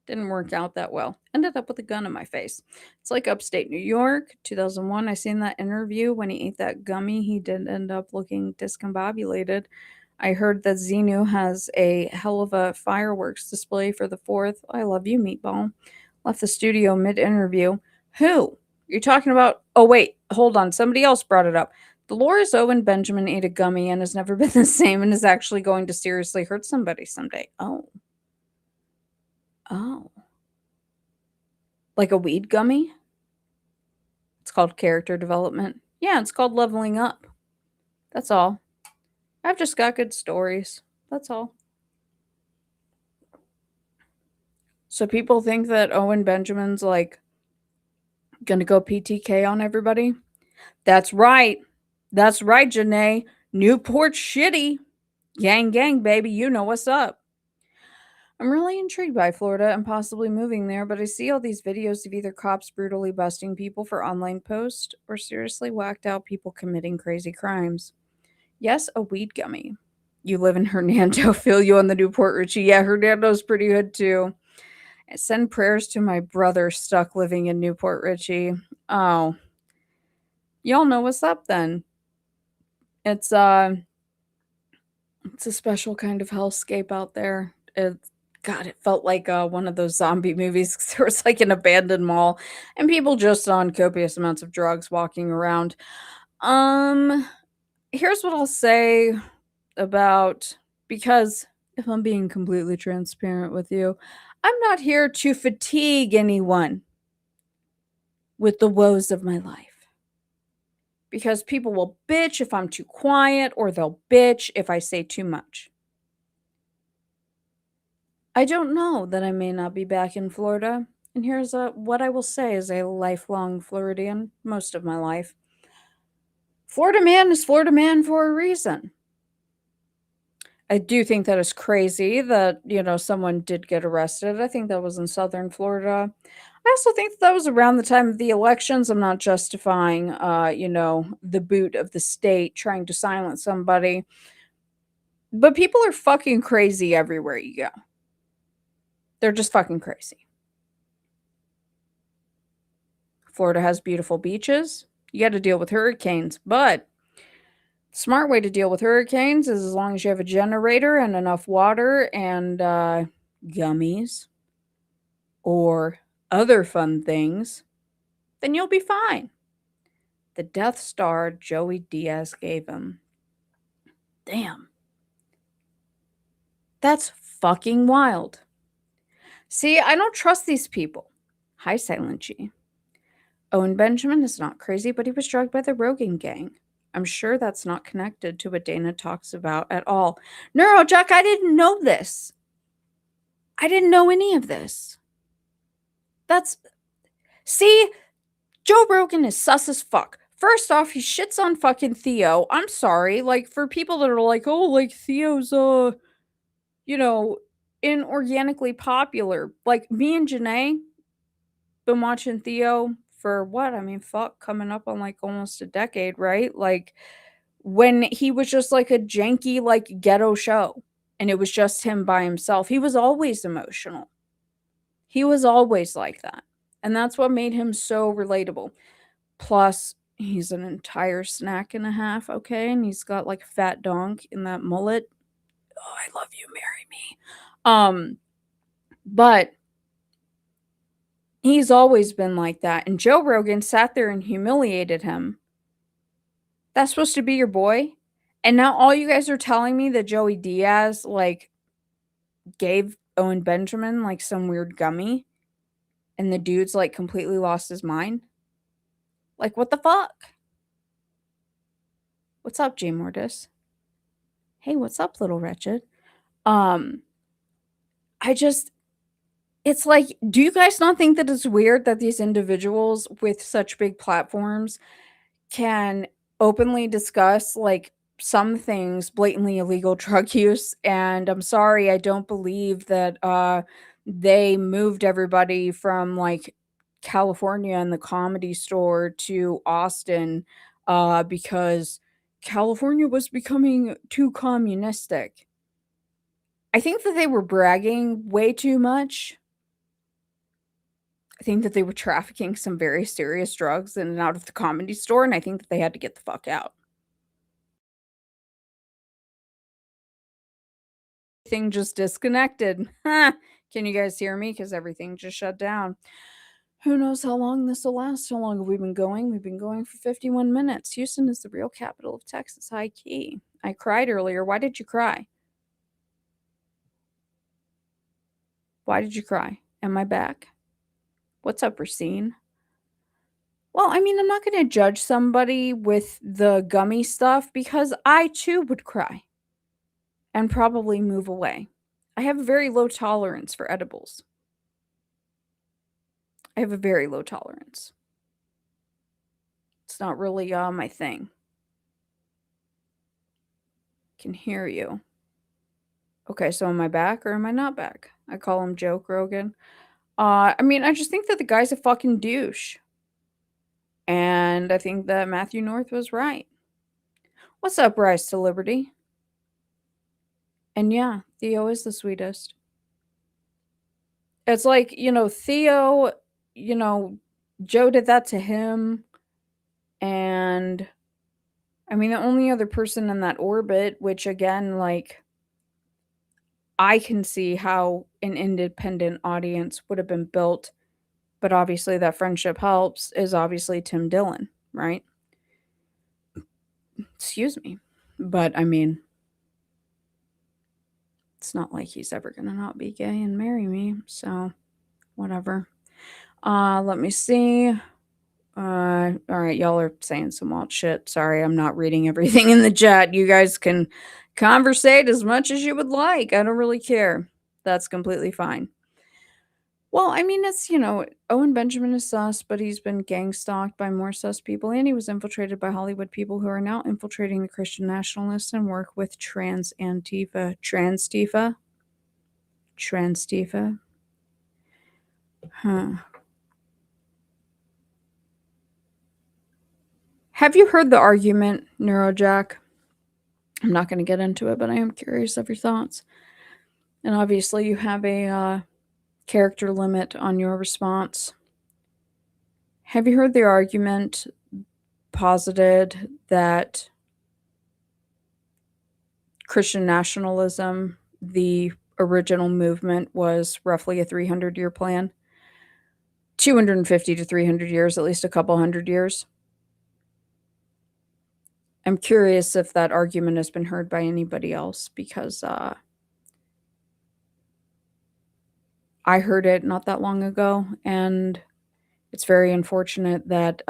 Didn't work out that well. Ended up with a gun in my face. It's like upstate New York, 2001. I seen that interview when he ate that gummy. He did end up looking discombobulated. I heard that Xenu has a hell of a fireworks display for the 4th. I love you, Meatball. Left the studio mid-interview. Who? You're talking about... Oh, wait. Hold on. Somebody else brought it up. Dolores Owen Benjamin ate a gummy and has never been the same and is actually going to seriously hurt somebody someday. Oh. Oh. Like a weed gummy? It's called character development. Yeah, it's called leveling up. That's all. I've just got good stories. That's all. So people think that Owen Benjamin's like gonna go PTK on everybody? That's right. That's right, Janae. Newport shitty. Gang, gang, baby. You know what's up. I'm really intrigued by Florida and possibly moving there, but I see all these videos of either cops brutally busting people for online posts or seriously whacked out people committing crazy crimes. Yes, a weed gummy. You live in Hernando. Feel you on the Newport Richie. Yeah, Hernando's pretty good too. I send prayers to my brother stuck living in Newport Richie. Oh, y'all know what's up then. It's uh it's a special kind of hellscape out there. God, it felt like one of those zombie movies. 'Cause there was like an abandoned mall and people just on copious amounts of drugs walking around. Um, Here's what I'll say about, because if I'm being completely transparent with you, I'm not here to fatigue anyone with the woes of my life. Because people will bitch if I'm too quiet, or they'll bitch if I say too much. I don't know that I may not be back in Florida. And here's what I will say as a lifelong Floridian, most of my life. Florida man is Florida man for a reason. I do think that is crazy that, someone did get arrested. I think that was in Southern Florida. I also think that was around the time of the elections. I'm not justifying, the boot of the state trying to silence somebody. But people are fucking crazy everywhere you go. They're just fucking crazy. Florida has beautiful beaches. You got to deal with hurricanes, but smart way to deal with hurricanes is as long as you have a generator and enough water and gummies or other fun things, then you'll be fine. The Death Star Joey Diaz gave him. Damn. That's fucking wild. See, I don't trust these people. Hi, Silent G. Owen Benjamin is not crazy, but he was drugged by the Rogan gang. I'm sure that's not connected to what Dana talks about at all. Neurojack, I didn't know this. I didn't know any of this. See, Joe Rogan is sus as fuck. First off, he shits on fucking Theo. I'm sorry. Like, for people that are like, oh, like, Theo's, inorganically popular. Like, me and Janae been watching Theo for what? I mean, fuck, coming up on, like, almost a decade, right? Like, when he was just, like, a janky, like, ghetto show, and it was just him by himself. He was always emotional. He was always like that, and that's what made him so relatable. Plus, he's an entire snack and a half, okay? And he's got like a fat donk in that mullet. Oh, I love you, marry me. But he's always been like that. And Joe Rogan sat there and humiliated him. That's supposed to be your boy? And now all you guys are telling me that Joey Diaz like gave Owen Benjamin like some weird gummy and the dude's like completely lost his mind? Like, what the fuck? What's up, J Mortis? Hey, what's up, little wretched? Um, I just It's like, do you guys not think that it's weird that these individuals with such big platforms can openly discuss like some things, blatantly illegal drug use? And I'm sorry, I don't believe that they moved everybody from like California and the Comedy Store to Austin because California was becoming too communistic. I think that they were bragging way too much. I think that they were trafficking some very serious drugs in and out of the Comedy Store, and I think that they had to get the fuck out. Everything just disconnected. Can you guys hear me? Because everything just shut down. Who knows how long this will last? How long have we been going? We've been going for 51 minutes. Houston is the real capital of Texas, high key. I cried earlier. Why did you cry? Why did you cry? Am I back? What's up, Racine? Well, I mean, I'm not going to judge somebody with the gummy stuff because I too would cry and probably move away. I have a very low tolerance for edibles. I have a very low tolerance. It's not really my thing. Can hear you. Okay, so am I back or am I not back? I call him Joe Rogan. I mean, I just think that the guy's a fucking douche. And I think that Matthew North was right. What's up, Rise to Liberty? And yeah, Theo is the sweetest. It's like, Theo, you know, Joe did that to him. And I mean, the only other person in that orbit, which again, like, I can see how an independent audience would have been built, but obviously that friendship helps, is obviously Tim Dillon, right? Excuse me. But I mean, it's not like he's ever going to not be gay and marry me. So, whatever. Let me see. All right, y'all are saying some wild shit. Sorry, I'm not reading everything in the chat. You guys can conversate as much as you would like. I don't really care. That's completely fine. Well, I mean, Owen Benjamin is sus, but he's been gang stalked by more sus people, and he was infiltrated by Hollywood people who are now infiltrating the Christian nationalists and work with trans Antifa. Transtifa? Huh. Have you heard the argument, Neurojack? I'm not going to get into it, but I am curious of your thoughts. And obviously, you have a character limit on your response. Have you heard the argument posited that Christian nationalism, the original movement, was roughly a 300-year plan? 250 to 300 years, at least a couple hundred years. I'm curious if that argument has been heard by anybody else, because I heard it not that long ago, and it's very unfortunate that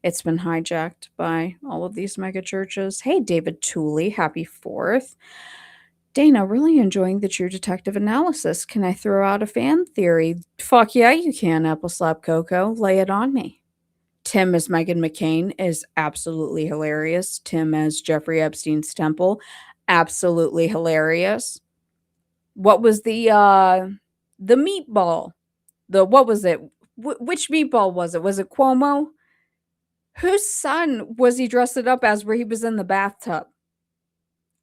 it's been hijacked by all of these mega churches. Hey, David Tooley, happy 4th. Dana, really enjoying the True Detective analysis. Can I throw out a fan theory? Fuck yeah, you can, Apple Slap Coco. Lay it on me. Tim as Megan McCain is absolutely hilarious. Tim as Jeffrey Epstein's temple, absolutely hilarious. What was the meatball? What was it? Which meatball was it? Was it Cuomo? Whose son was he dressed it up as where he was in the bathtub?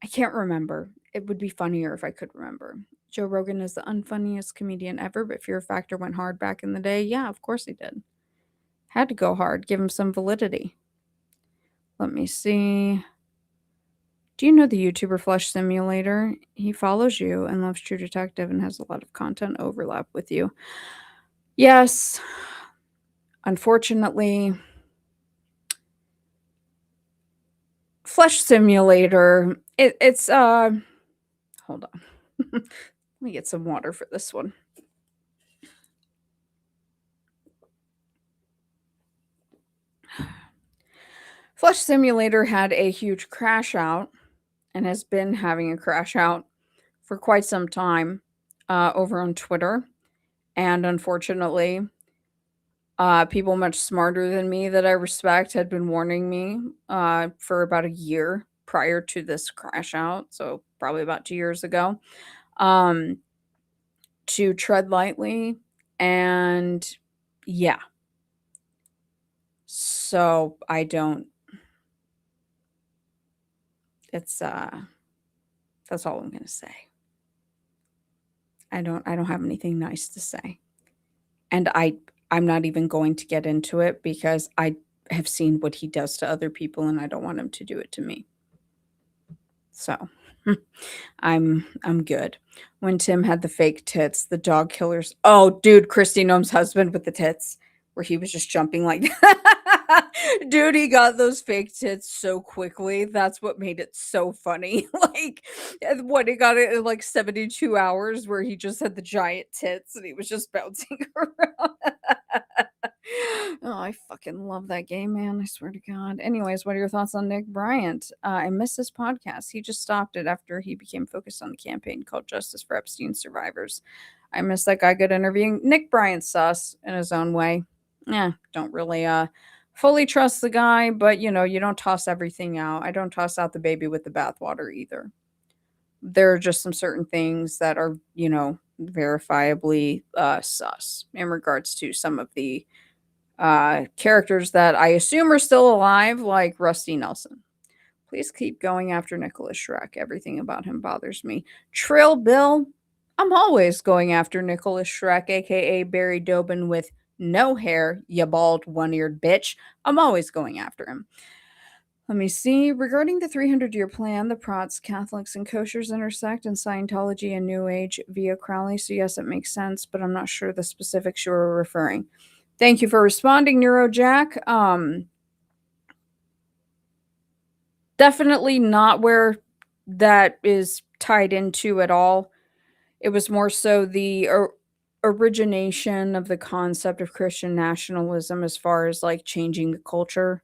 I can't remember. It would be funnier if I could remember. Joe Rogan is the unfunniest comedian ever, but Fear Factor went hard back in the day. Yeah, of course he did. Had to go hard, give him some validity. Let me see. Do you know the YouTuber Flush Simulator? He follows you and loves True Detective and has a lot of content overlap with you. Yes. Unfortunately, Flush Simulator, it's hold on. Let me get some water for this one. Flush Simulator had a huge crash out and has been having a crash out for quite some time over on Twitter. And unfortunately, people much smarter than me that I respect had been warning me for about a year prior to this crash out. So, probably about 2 years ago, um, to tread lightly. And yeah. So, I don't. It's that's all I'm going to say. I don't have anything nice to say. And I'm not even going to get into it because I have seen what he does to other people and I don't want him to do it to me. So, I'm good. When Tim had the fake tits, the dog killers. Oh, dude, Christy Gnome's husband with the tits, where he was just jumping like dude, he got those fake tits so quickly. That's what made it so funny. Like, what, he got it in like 72 hours, where he just had the giant tits and he was just bouncing around. Oh, I fucking love that game, man. I swear to God. Anyways, what are your thoughts on Nick Bryant? I miss his podcast. He just stopped it after he became focused on the campaign called Justice for Epstein Survivors. I miss that guy good interviewing. Nick Bryant's sus in his own way. Don't really fully trust the guy, but you don't toss everything out. I don't toss out the baby with the bathwater either. There are just some certain things that are, verifiably sus in regards to some of the characters that I assume are still alive, like Rusty Nelson. Please keep going after Nicholas Shrek. Everything about him bothers me. Trill Bill, I'm always going after Nicholas Shrek, aka Barry Dobin with no hair, you bald one-eared bitch. I'm always going after him. Let me see. Regarding the 300-year plan, the Prots, Catholics, and koshers intersect in Scientology and New Age via Crowley. So yes, it makes sense, but I'm not sure the specifics you were referring. Thank you for responding, Neurojack. Definitely not where that is tied into at all. It was more so the origination of the concept of Christian nationalism as far as like changing the culture,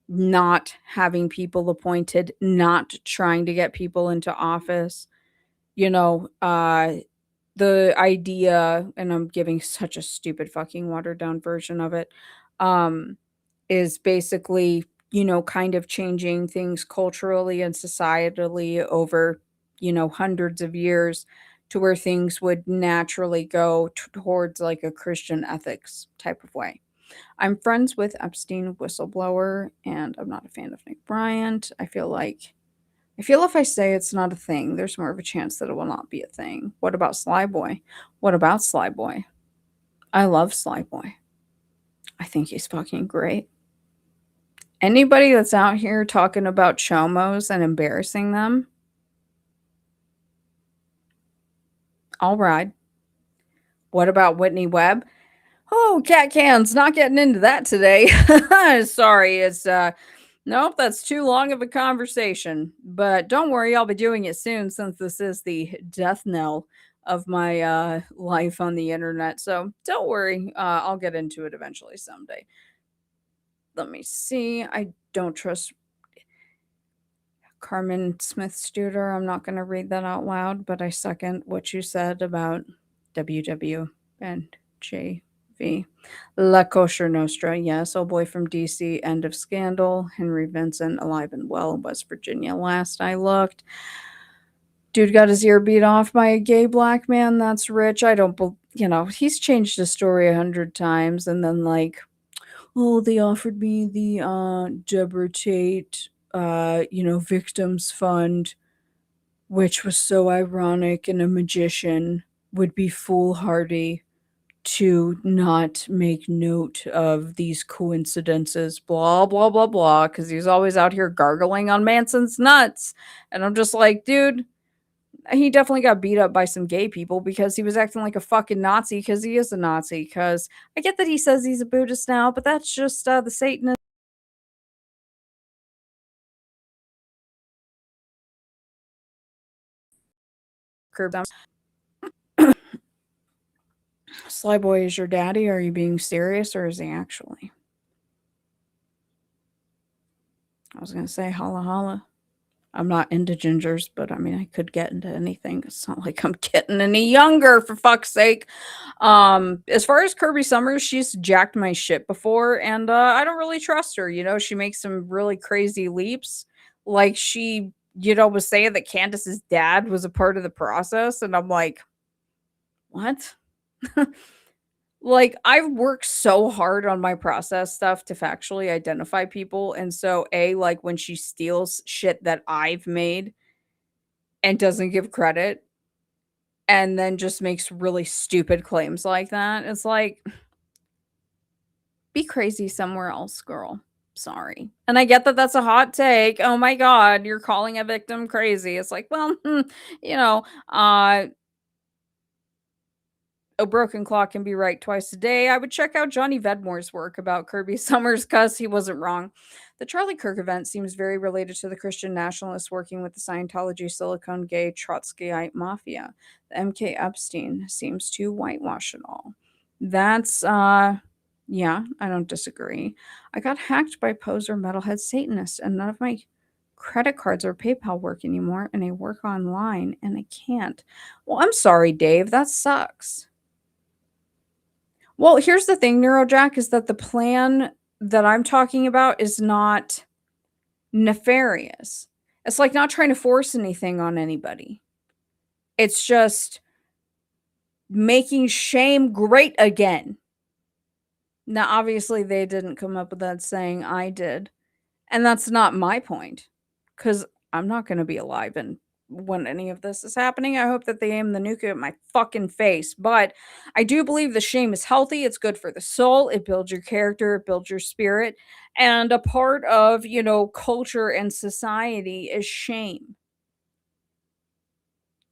not having people appointed, not trying to get people into office. You know, the idea, and I'm giving such a stupid fucking watered down version of it, um, is basically, you know, kind of changing things culturally and societally over, you know, hundreds of years to where things would naturally go towards like a Christian ethics type of way. I'm friends with Epstein whistleblower, and I'm not a fan of Nick Bryant. I feel if I say it's not a thing, there's more of a chance that it will not be a thing. What about Sly Boy? What about Sly Boy? I love Sly Boy. I think he's fucking great. Anybody that's out here talking about chomos and embarrassing them, I'll ride. What about Whitney Webb? Oh, cat cans, not getting into that today. Sorry, it's nope, that's too long of a conversation. But don't worry, I'll be doing it soon since this is the death knell of my life on the internet. So don't worry, I'll get into it eventually someday. Let me see. I don't trust Carmen Smith Studer. I'm not going to read that out loud, but I second what you said about WW and JV. La Kosher Nostra, yes. Oh boy from DC, end of scandal. Henry Vincent, alive and well in West Virginia last I looked. Dude got his ear beat off by a gay black man. That's rich. I don't, you know, he's changed his story 100 times and then like, oh, they offered me the Deborah Tate, you know, victims fund, which was so ironic, and a magician would be foolhardy to not make note of these coincidences, blah, blah, blah, blah, because he's always out here gargling on Manson's nuts. And I'm just like, dude, he definitely got beat up by some gay people because he was acting like a fucking Nazi because he is a Nazi. Because I get that he says he's a Buddhist now, but that's just the Satanist. Sly Boy is your daddy. Are you being serious or is he actually? I was going to say holla holla. I'm not into gingers, but I mean, I could get into anything. It's not like I'm getting any younger, for fuck's sake. As far as Kirby Summers, she's jacked my shit before, and I don't really trust her. You know, she makes some really crazy leaps. Like she, you know, was saying that Candace's dad was a part of the process, and I'm like, what? Like I've worked so hard on my process stuff to factually identify people, and so like when she steals shit that I've made and doesn't give credit and then just makes really stupid claims like that, it's like, be crazy somewhere else, girl. Sorry. And I get that that's a hot take. Oh my god, you're calling a victim crazy. It's like, well, you know, a broken clock can be right twice a day. I would check out Johnny Vedmore's work about Kirby Summers because he wasn't wrong. The Charlie Kirk event seems very related to the Christian nationalists working with the Scientology Silicon Gay Trotskyite Mafia. The MK Epstein seems to whitewash it all. That's, yeah, I don't disagree. I got hacked by poser metalhead Satanists, and none of my credit cards or PayPal work anymore, and I work online and I can't. Well, I'm sorry, Dave. That sucks. Well, here's the thing, Neurojack, is that the plan that I'm talking about is not nefarious. It's like not trying to force anything on anybody. It's just making shame great again. Now, obviously, they didn't come up with that saying, I did. And that's not my point. because I'm not going to be alive and when any of this is happening. I hope that they aim the nuke at my fucking face. But I do believe the shame is healthy. It's good for the soul. It builds your character. It builds your spirit. And a part of, culture and society is shame.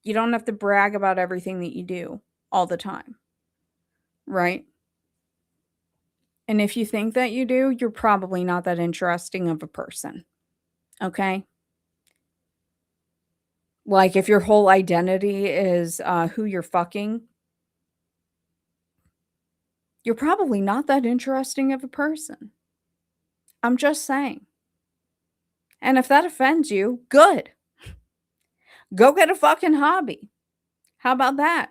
You don't have to brag about everything that you do all the time, right? And if you think that you do, you're probably not that interesting of a person. Okay? Like if your whole identity is who you're fucking, you're probably not that interesting of a person. I'm just saying. And if that offends you, good. Go get a fucking hobby. How about that?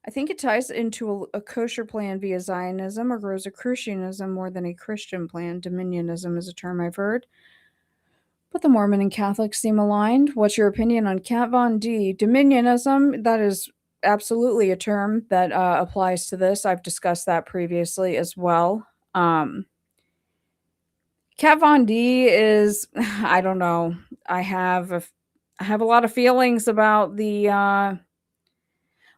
I think it ties into a kosher plan via Zionism or Rosicrucianism more than a Christian plan. Dominionism is a term I've heard. But the Mormon and Catholics seem aligned. What's your opinion on Kat Von D? Dominionism, that is absolutely a term that applies to this. I've discussed that previously as well. Kat Von D is, I don't know. I have a lot of feelings about the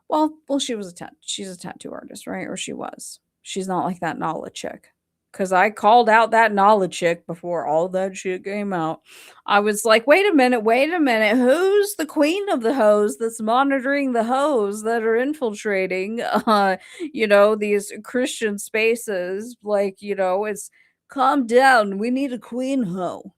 well, she's a tattoo artist, right? Or she was. She's not like that Nala chick. Cause I called out that Nala chick before all that shit came out. I was like, wait a minute. Who's the queen of the hoes that's monitoring the hoes that are infiltrating these Christian spaces? Like, it's calm down. We need a queen hoe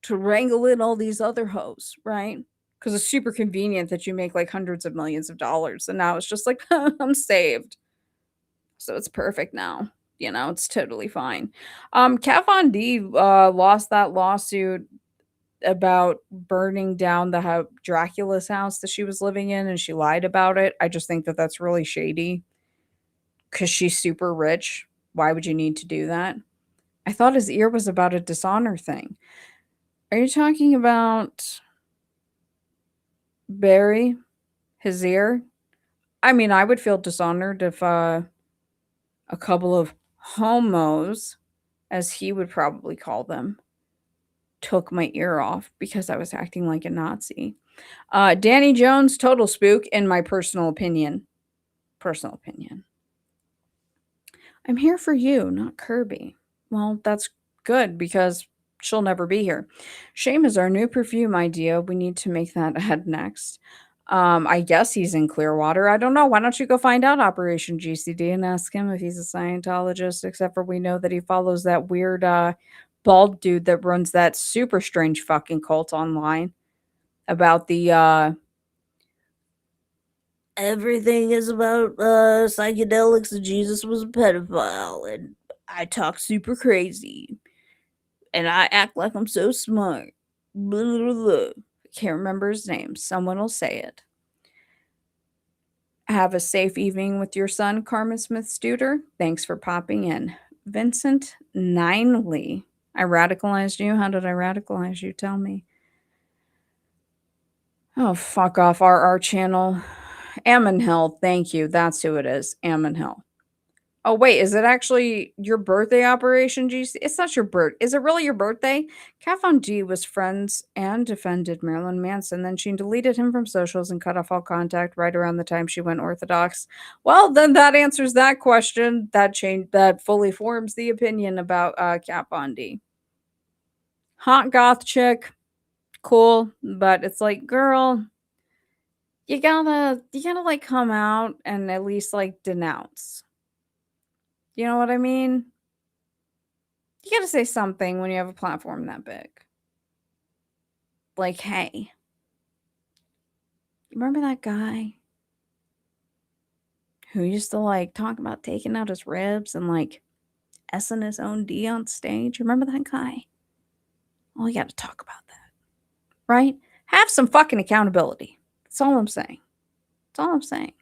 to wrangle in all these other hoes, right? Because it's super convenient that you make like hundreds of millions of dollars. And now it's just like, I'm saved. So it's perfect now. It's totally fine. Kat Von D lost that lawsuit about burning down Dracula's house that she was living in, and she lied about it. I just think that that's really shady because she's super rich. Why would you need to do that? I thought his ear was about a dishonor thing. Are you talking about Barry? His ear? I mean, I would feel dishonored if a couple of homos, as he would probably call them, took my ear off because I was acting like a Nazi. Danny Jones, total spook, in my personal opinion. Personal opinion. I'm here for you, not Kirby. Well, that's good because she'll never be here. Shame is our new perfume idea. We need to make that ahead next. I guess he's in Clearwater. I don't know. Why don't you go find out Operation GCD and ask him if he's a Scientologist, except for we know that he follows that weird bald dude that runs that super strange fucking cult online about the everything is about psychedelics and Jesus was a pedophile and I talk super crazy and I act like I'm so smart. Blah, blah, blah. I can't remember his name. Someone will say it. Have a safe evening with your son, Carmen Smith Studer. Thanks for popping in. Vincent Ninely. I radicalized you. How did I radicalize you? Tell me. Oh, fuck off, RR channel. Ammon Hill. Thank you. That's who it is. Ammon Hill. Oh, wait, is it actually your birthday, Operation GC? It's not your birth. Is it really your birthday? Kat Von D was friends and defended Marilyn Manson. Then she deleted him from socials and cut off all contact right around the time she went Orthodox. Well, then that answers that question. That fully forms the opinion about Kat Von D. Hot goth chick, cool, but it's like, girl, you gotta like come out and at least like denounce. You know what I mean? You gotta say something when you have a platform that big. Like, hey, you remember that guy who used to like talk about taking out his ribs and like S-ing his own D on stage? Remember that guy? Well, you gotta talk about that, right? Have some fucking accountability. That's all I'm saying. That's all I'm saying.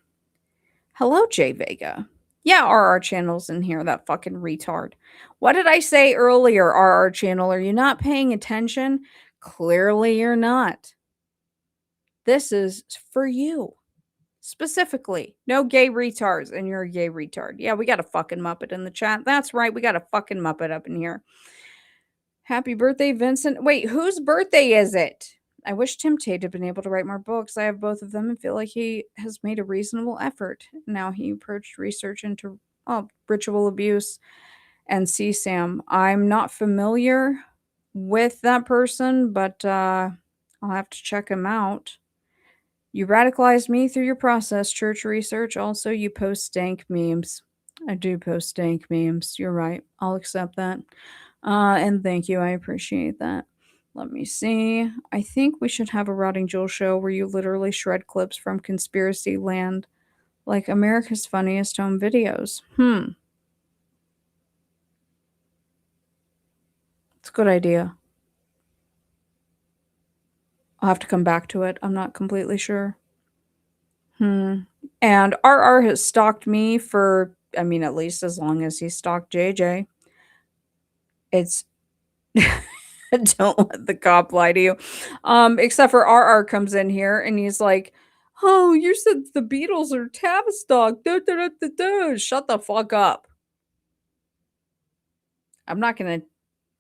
Hello, Jay Vega. Yeah, RR channel's in here, that fucking retard. What did I say earlier, RR channel? Are you not paying attention? Clearly you're not. This is for you. Specifically, no gay retards, and you're a gay retard. Yeah, we got a fucking Muppet in the chat. That's right, we got a fucking Muppet up in here. Happy birthday, Vincent. Wait, whose birthday is it? I wish Tim Tate had been able to write more books. I have both of them and feel like he has made a reasonable effort. Now he approached research into ritual abuse and CSAM. I'm not familiar with that person, but I'll have to check him out. You radicalized me through your process, church research. Also, you post stank memes. I do post stank memes. You're right. I'll accept that. And thank you. I appreciate that. Let me see. I think we should have a Rotting Jewel show where you literally shred clips from conspiracy land, like America's Funniest Home Videos. It's a good idea. I'll have to come back to it. I'm not completely sure. And RR has stalked me for, I mean, at least as long as he stalked JJ. It's don't let the cop lie to you. Except for RR comes in here and he's like, "Oh, you said the Beatles are Tavistock. Da, da, da, da, da." Shut the fuck up. I'm not gonna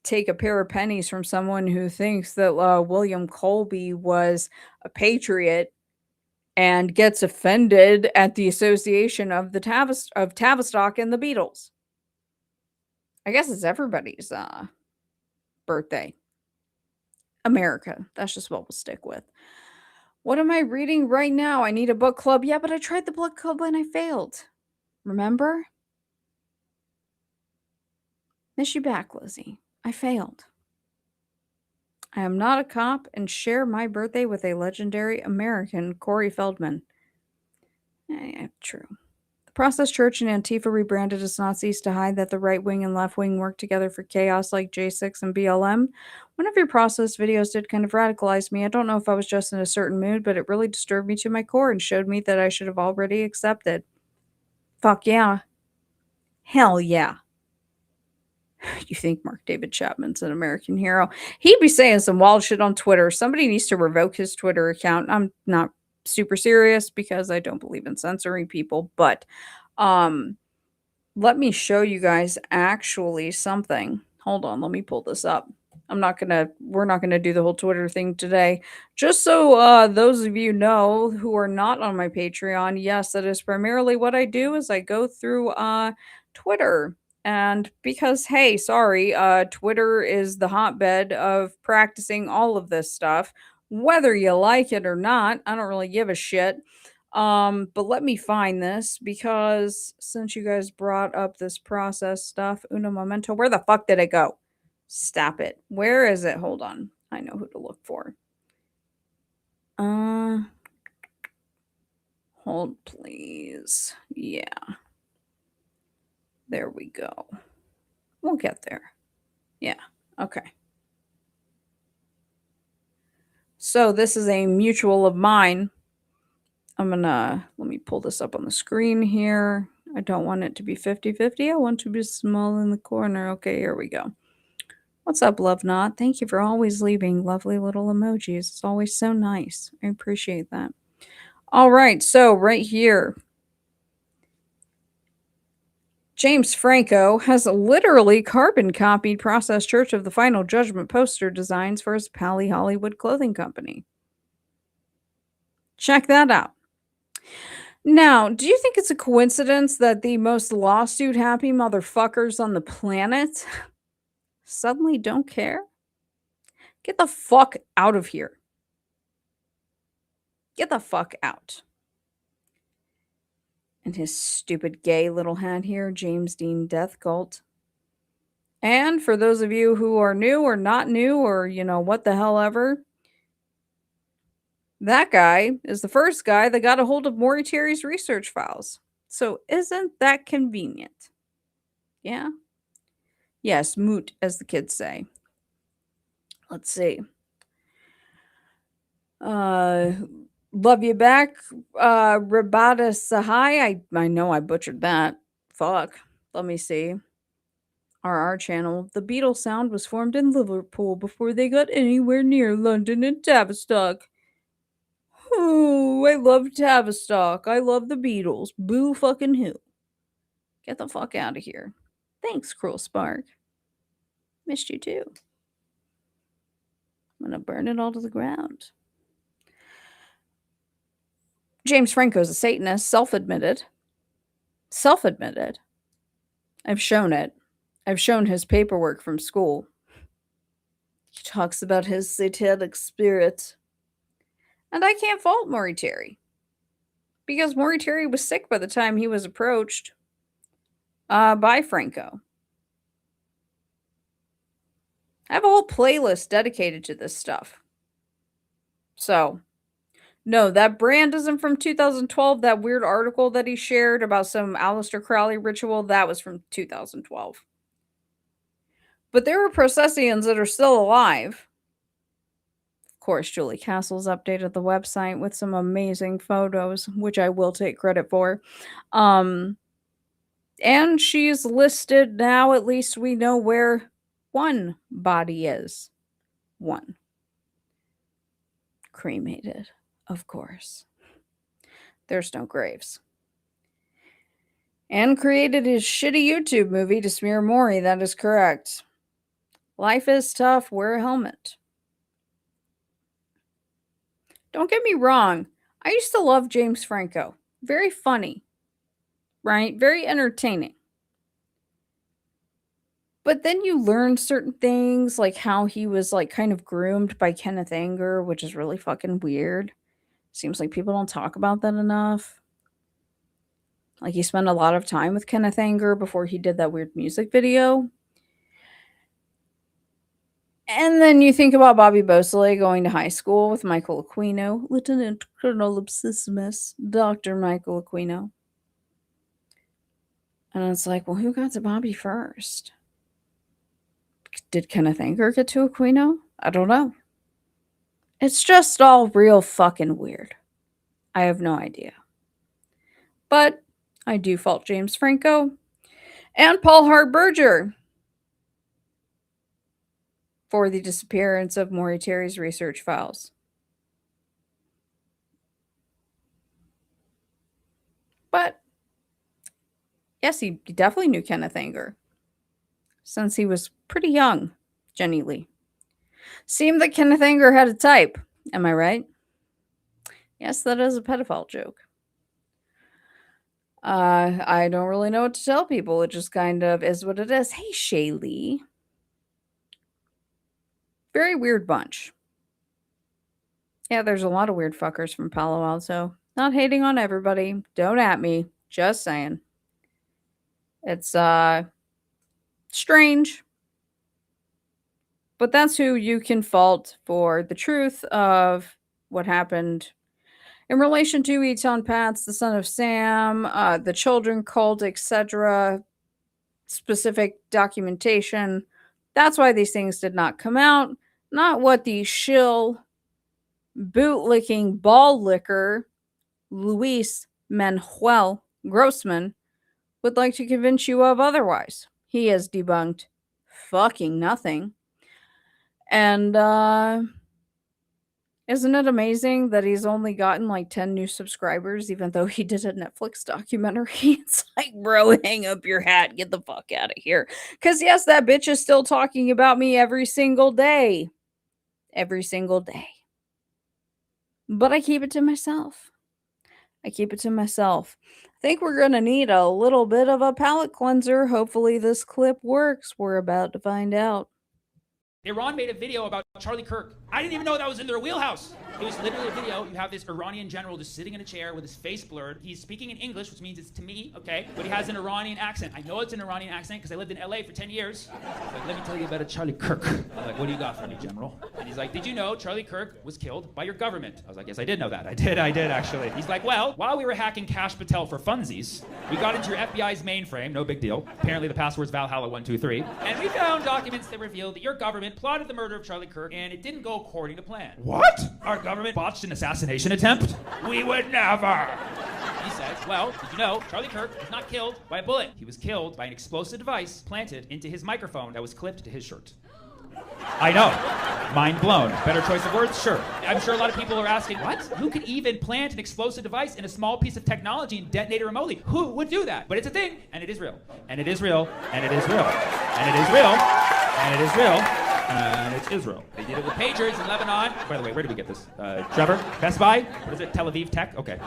take a pair of pennies from someone who thinks that William Colby was a patriot and gets offended at the association of the Tavistock and the Beatles. I guess it's everybody's birthday. America. That's just what we'll stick with. What am I reading right now? I need a book club. Yeah, but I tried the book club and I failed. Remember? Miss you back, Lizzie. I failed. I am not a cop and share my birthday with a legendary American, Corey Feldman. Yeah, true. The Process Church and Antifa rebranded as Nazis to hide that the right wing and left wing work together for chaos like J6 and BLM. One of your Process videos did kind of radicalize me. I don't know if I was just in a certain mood, but it really disturbed me to my core and showed me that I should have already accepted. Fuck yeah. Hell yeah. You think Mark David Chapman's an American hero? He'd be saying some wild shit on Twitter. Somebody needs to revoke his Twitter account. I'm not super serious because I don't believe in censoring people, but let me show you guys actually something. Hold on, let me pull this up. We're not gonna do the whole Twitter thing today. Just so those of you know who are not on my Patreon, yes, that is primarily what I do is I go through Twitter. And because hey, sorry, Twitter is the hotbed of practicing all of this stuff. Whether you like it or not, I don't really give a shit. But let me find this because since you guys brought up this process stuff, uno momento, where the fuck did it go? Stop it. Where is it? Hold on. I know who to look for. Hold please. Yeah. There we go. We'll get there. Yeah. Okay. So this is a mutual of mine. Let me pull this up on the screen here. I don't want it to be 50-50. I want it to be small in the corner. Okay, here we go. What's up, Love Knot? Thank you for always leaving lovely little emojis. It's always so nice. I appreciate that. All right, so right here, James Franco has literally carbon copied Process Church of the Final Judgment poster designs for his Pally Hollywood clothing company. Check that out. Now, do you think it's a coincidence that the most lawsuit happy motherfuckers on the planet suddenly don't care? Get the fuck out of here. Get the fuck out. And his stupid gay little hat here, James Dean Death Cult. And for those of you who are new or not new or, what the hell ever, that guy is the first guy that got a hold of Maury Terry's research files. So isn't that convenient? Yeah? Yes, moot, as the kids say. Let's see. Love you back, Rabata Sahai. I know I butchered that. Fuck. Let me see. RR channel. The Beatles sound was formed in Liverpool before they got anywhere near London and Tavistock. Oh, I love Tavistock. I love the Beatles. Boo fucking who. Get the fuck out of here. Thanks, Cruel Spark. Missed you too. I'm going to burn it all to the ground. James Franco's a Satanist, self-admitted. Self-admitted. I've shown it. I've shown his paperwork from school. He talks about his satanic spirit. And I can't fault Maury because Maury was sick by the time he was approached by Franco. I have a whole playlist dedicated to this stuff. So, no, that brand isn't from 2012. That weird article that he shared about some Aleister Crowley ritual, that was from 2012. But there are Processians that are still alive. Of course, Julie Castle's updated the website with some amazing photos, which I will take credit for. And she's listed now, at least we know where one body is. One. Cremated, of course. There's no graves. And created his shitty YouTube movie to smear Maury, that is correct. Life is tough, wear a helmet. Don't get me wrong, I used to love James Franco. Very funny, right? Very entertaining. But then you learn certain things, like how he was like kind of groomed by Kenneth Anger, which is really fucking weird. Seems like people don't talk about that enough. Like he spent a lot of time with Kenneth Anger before he did that weird music video. And then you think about Bobby Beausoleil going to high school with Michael Aquino, Lieutenant Colonel Obsissimus, Dr. Michael Aquino. And it's like, well, who got to Bobby first? Did Kenneth Anger get to Aquino? I don't know. It's just all real fucking weird. I have no idea. But I do fault James Franco and Paul Hart-Berger for the disappearance of Maury Terry's research files. But yes, he definitely knew Kenneth Anger since he was pretty young, Jenny Lee. Seemed that Kenneth Anger had a type. Am I right? Yes, that is a pedophile joke. I don't really know what to tell people. It just kind of is what it is. Hey, Shaylee. Very weird bunch. Yeah, there's a lot of weird fuckers from Palo Alto. Not hating on everybody. Don't at me. Just saying. It's strange. But that's who you can fault for the truth of what happened in relation to Eton Pats, the son of Sam, the children cult, etc. Specific documentation. That's why these things did not come out. Not what the shill, bootlicking ball licker Luis Manuel Grossman would like to convince you of otherwise. He has debunked fucking nothing. And isn't it amazing that he's only gotten like 10 new subscribers, even though he did a Netflix documentary? It's like, bro, hang up your hat. Get the fuck out of here. Because yes, that bitch is still talking about me every single day. Every single day. But I keep it to myself. I think we're going to need a little bit of a palate cleanser. Hopefully this clip works. We're about to find out. Iran made a video about Charlie Kirk. I didn't even know that was in their wheelhouse. It was literally a video. You have this Iranian general just sitting in a chair with his face blurred. He's speaking in English, which means it's to me, okay? But he has an Iranian accent. I know it's an Iranian accent because I lived in LA for 10 years. Like, let me tell you about a Charlie Kirk. I'm like, what do you got for me, General? And he's like, did you know Charlie Kirk was killed by your government? I was like, yes, I did know that. I did actually. He's like, well, while we were hacking Cash Patel for funsies, we got into your FBI's mainframe, no big deal. Apparently the password's Valhalla123. And we found documents that revealed that your government plotted the murder of Charlie Kirk, and it didn't go according to plan. What? Our government botched an assassination attempt? We would never. He says, well, did you know Charlie Kirk was not killed by a bullet? He was killed by an explosive device planted into his microphone that was clipped to his shirt. I know. Mind blown. Better choice of words? Sure. I'm sure a lot of people are asking, what? Who could even plant an explosive device in a small piece of technology and detonate it remotely? Who would do that? But it's a thing, and it is real. And it is real. And it is real. And it is real. And it is real. and it's Israel. They did it with pagers in Lebanon. By the way, where did we get this? Trevor? Best Buy? What is it? Tel Aviv Tech? Okay.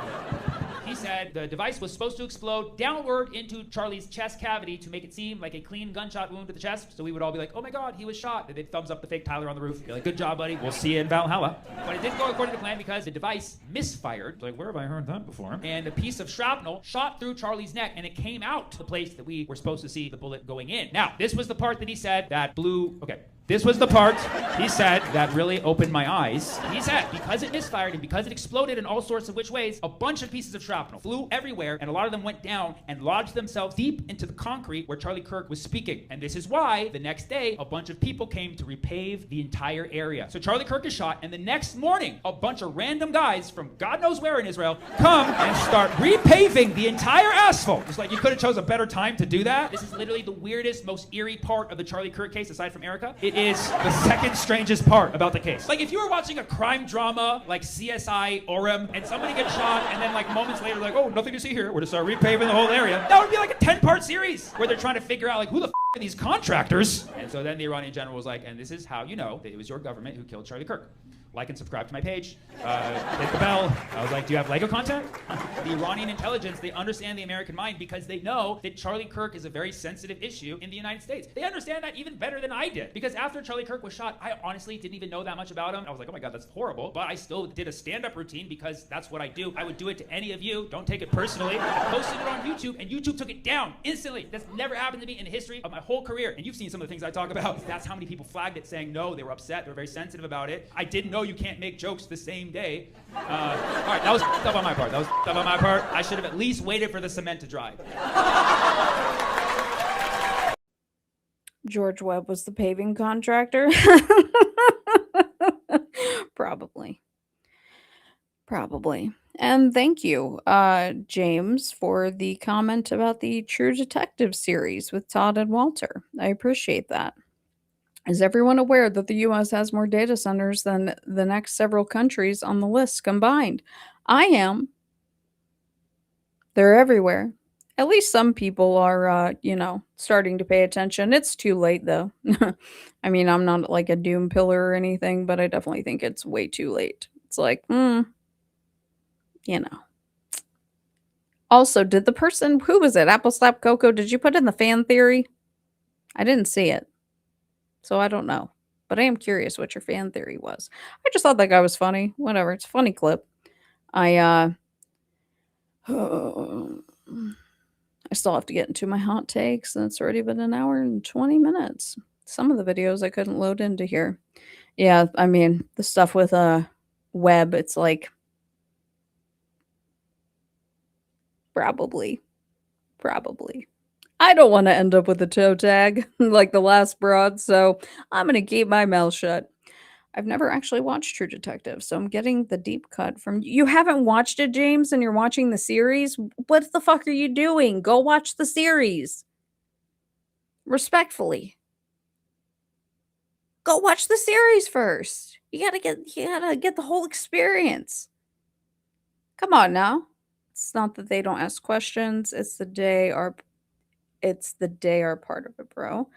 He said the device was supposed to explode downward into Charlie's chest cavity to make it seem like a clean gunshot wound to the chest. So we would all be like, oh my God, he was shot. And they'd thumbs up the fake Tyler on the roof. Be like, good job, buddy. We'll see you in Valhalla. But it didn't go according to plan because the device misfired. Like, where have I heard that before? And a piece of shrapnel shot through Charlie's neck and it came out the place that we were supposed to see the bullet going in. Now, this was the part that he said that blew... Okay. This was the part, he said, that really opened my eyes. He said, because it misfired and because it exploded in all sorts of which ways, a bunch of pieces of shrapnel flew everywhere, and a lot of them went down and lodged themselves deep into the concrete where Charlie Kirk was speaking. And this is why, the next day, a bunch of people came to repave the entire area. So Charlie Kirk is shot, and the next morning, a bunch of random guys from God knows where in Israel come and start repaving the entire asphalt. It's like you could have chose a better time to do that. This is literally the weirdest, most eerie part of the Charlie Kirk case, aside from Erica. It is the second strangest part about the case. Like, if you were watching a crime drama like CSI Orem and somebody gets shot and then like moments later like, oh, nothing to see here, we're just repaving the whole area, that would be like a 10-part series where they're trying to figure out like who the are these contractors. And so then the Iranian general was like, and this is how you know that it was your government who killed Charlie Kirk. Like and subscribe to my page. Hit the bell. I was like, do you have Lego content? The Iranian intelligence, they understand the American mind because they know that Charlie Kirk is a very sensitive issue in the United States. They understand that even better than I did. Because after Charlie Kirk was shot, I honestly didn't even know that much about him. I was like, oh my God, that's horrible. But I still did a stand-up routine because that's what I do. I would do it to any of you. Don't take it personally. I posted it on YouTube, and YouTube took it down instantly. That's never happened to me in the history of my whole career. And you've seen some of the things I talk about. That's how many people flagged it saying no, they were upset, they were very sensitive about it. I didn't know you can't make jokes the same day. All right, that was stuff on my part. I should have at least waited for the cement to dry. George Webb was the paving contractor. Probably. And thank you, James, for the comment about the True Detective series with Todd and Walter. I appreciate that. Is everyone aware that the U.S. has more data centers than the next several countries on the list combined? I am. They're everywhere. At least some people are, starting to pay attention. It's too late, though. I mean, I'm not like a doom pillar or anything, but I definitely think it's way too late. It's like, Also, did the person, who was it? Apple Slap Coco, did you put in the fan theory? I didn't see it. So I don't know. But I am curious what your fan theory was. I just thought that guy was funny. Whatever. It's a funny clip. I still have to get into my hot takes, and it's already been an hour and 20 minutes. Some of the videos I couldn't load into here. Yeah, I mean, the stuff with Web, it's like probably. I don't want to end up with a toe tag like the last broad, so I'm going to keep my mouth shut. I've never actually watched True Detective, so I'm getting the deep cut from you. Haven't watched it, James, and you're watching the series? What the fuck are you doing? Go watch the series. Respectfully. Go watch the series first. You gotta get the whole experience. Come on now. It's not that they don't ask questions, it's the they are part of it, bro.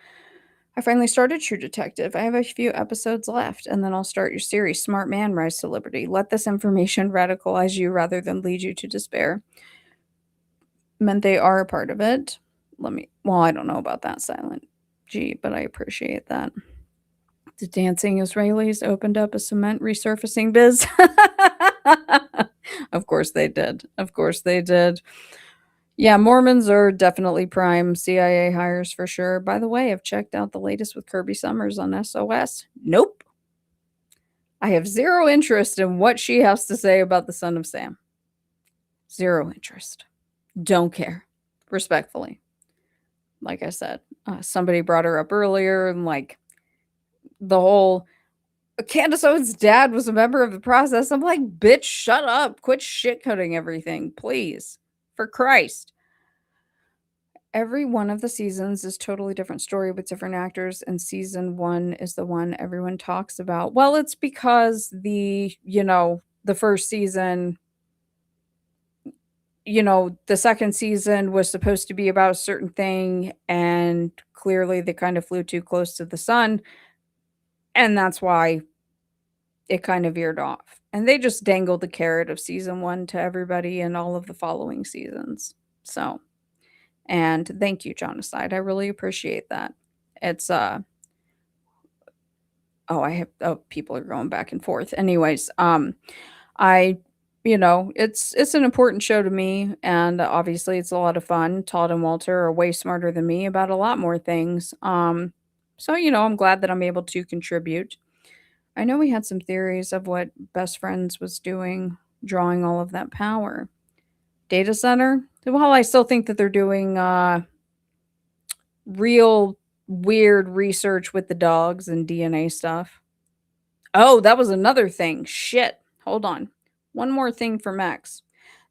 I finally started True Detective. I have a few episodes left, and then I'll start your series, Smart Man Rise to Liberty. Let this information radicalize you rather than lead you to despair. Meant they are a part of it. I don't know about that, Silent G, but I appreciate that. The dancing Israelis opened up a cement resurfacing biz. Of course they did. Yeah, Mormons are definitely prime CIA hires for sure. By the way, I've checked out the latest with Kirby Summers on SOS. Nope. I have zero interest in what she has to say about the Son of Sam. Zero interest. Don't care. Respectfully. Like I said, somebody brought her up earlier, and like the whole Candace Owens' dad was a member of the process. I'm like, bitch, shut up. Quit shit cutting everything, please. For Christ. Every one of the seasons is totally different story with different actors, and season 1 is the one everyone talks about. Well, it's because the first season, the second season was supposed to be about a certain thing, and clearly they kind of flew too close to the sun. And that's why it kind of veered off. And they just dangled the carrot of season 1 to everybody and all of the following seasons. So, and thank you, Jonacide. I really appreciate that. It's people are going back and forth. Anyways, I it's an important show to me, and obviously it's a lot of fun. Todd and Walter are way smarter than me about a lot more things. So I'm glad that I'm able to contribute. I know we had some theories of what Best Friends was doing, drawing all of that power. Data center? Well, I still think that they're doing real weird research with the dogs and DNA stuff. Oh, that was another thing. Shit. Hold on. One more thing for Max.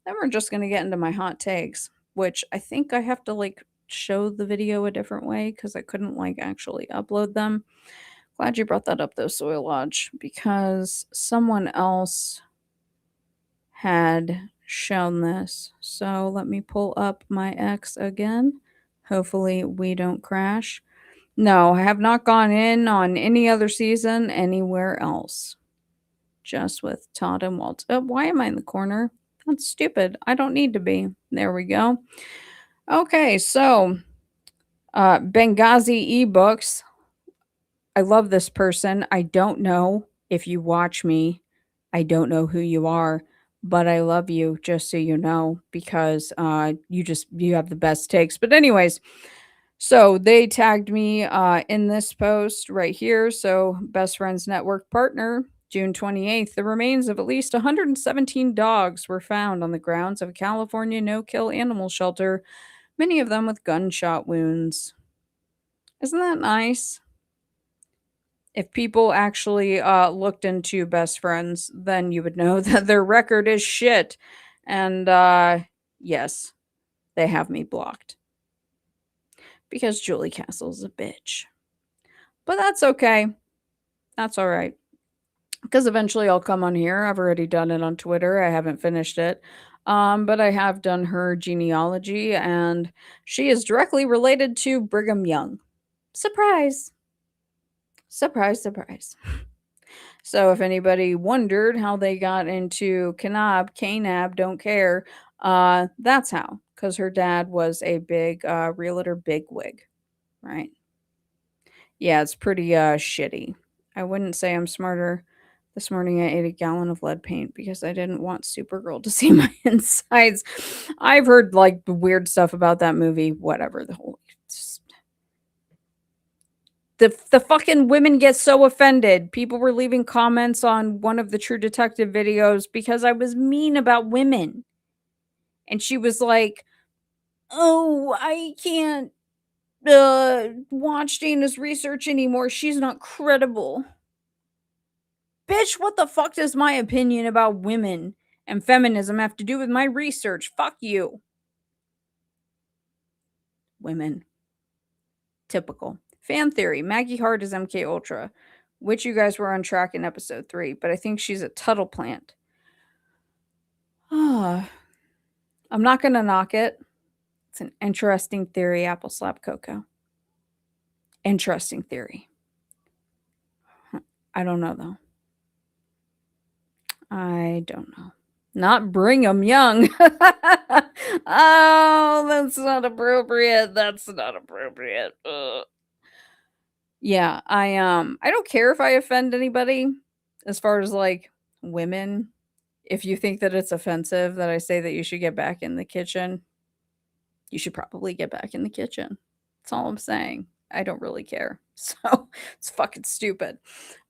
Then we're just going to get into my hot takes, which I think I have to show the video a different way because I couldn't actually upload them. Glad you brought that up though, Soil Lodge, because someone else had shown this. So let me pull up my X again. Hopefully we don't crash. No, I have not gone in on any other season anywhere else. Just with Todd and Walt. Why am I in the corner? That's stupid. I don't need to be. There we go. Okay, so Benghazi ebooks. I love this person. I don't know if you watch me. I don't know who you are, but I love you, just so you know, because you have the best takes. But anyways, so they tagged me in this post right here. So Best Friends Network partner, June 28th, the remains of at least 117 dogs were found on the grounds of a California no-kill animal shelter, many of them with gunshot wounds. Isn't that nice? If people actually looked into Best Friends, then you would know that their record is shit. And yes, they have me blocked. Because Julie Castle's a bitch. But that's okay. That's all right. Because eventually I'll come on here. I've already done it on Twitter. I haven't finished it. But I have done her genealogy, and she is directly related to Brigham Young. Surprise! Surprise, surprise. So if anybody wondered how they got into Kanab, don't care, that's how. Because her dad was a big realtor bigwig, right? Yeah, it's pretty shitty. I wouldn't say I'm smarter. This morning I ate a gallon of lead paint because I didn't want Supergirl to see my insides. I've heard weird stuff about that movie. Whatever. The fucking women get so offended. People were leaving comments on one of the True Detective videos because I was mean about women. And she was like, "Oh, I can't watch Dana's research anymore. She's not credible." Bitch, what the fuck does my opinion about women and feminism have to do with my research? Fuck you. Women. Typical. Fan theory. Maggie Hart is MK Ultra, which you guys were on track in episode 3, but I think she's a Tuttle plant. I'm not going to knock it. It's an interesting theory, Apple Slap Coco. Interesting theory. I don't know, though. I don't know. Not Brigham Young. Oh, that's not appropriate. That's not appropriate. Yeah, I don't care if I offend anybody as far as women. If you think that it's offensive that I say that you should get back in the kitchen, you should probably get back in the kitchen. That's all I'm saying. I don't really care. So it's fucking stupid.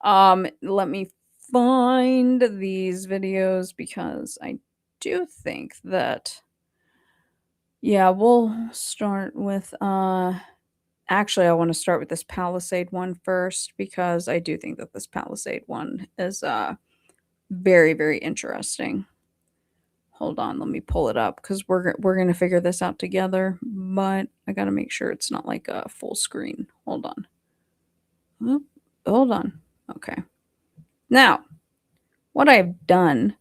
Let me find these videos because I do think that we'll start with actually I want to start with this Palisade one first because I do think that this Palisade one is very, very interesting. Hold on, let me pull it up because we're gonna figure this out together. But I gotta make sure it's not like a full screen. Hold on. Oh, hold on. Okay. Now, what I've done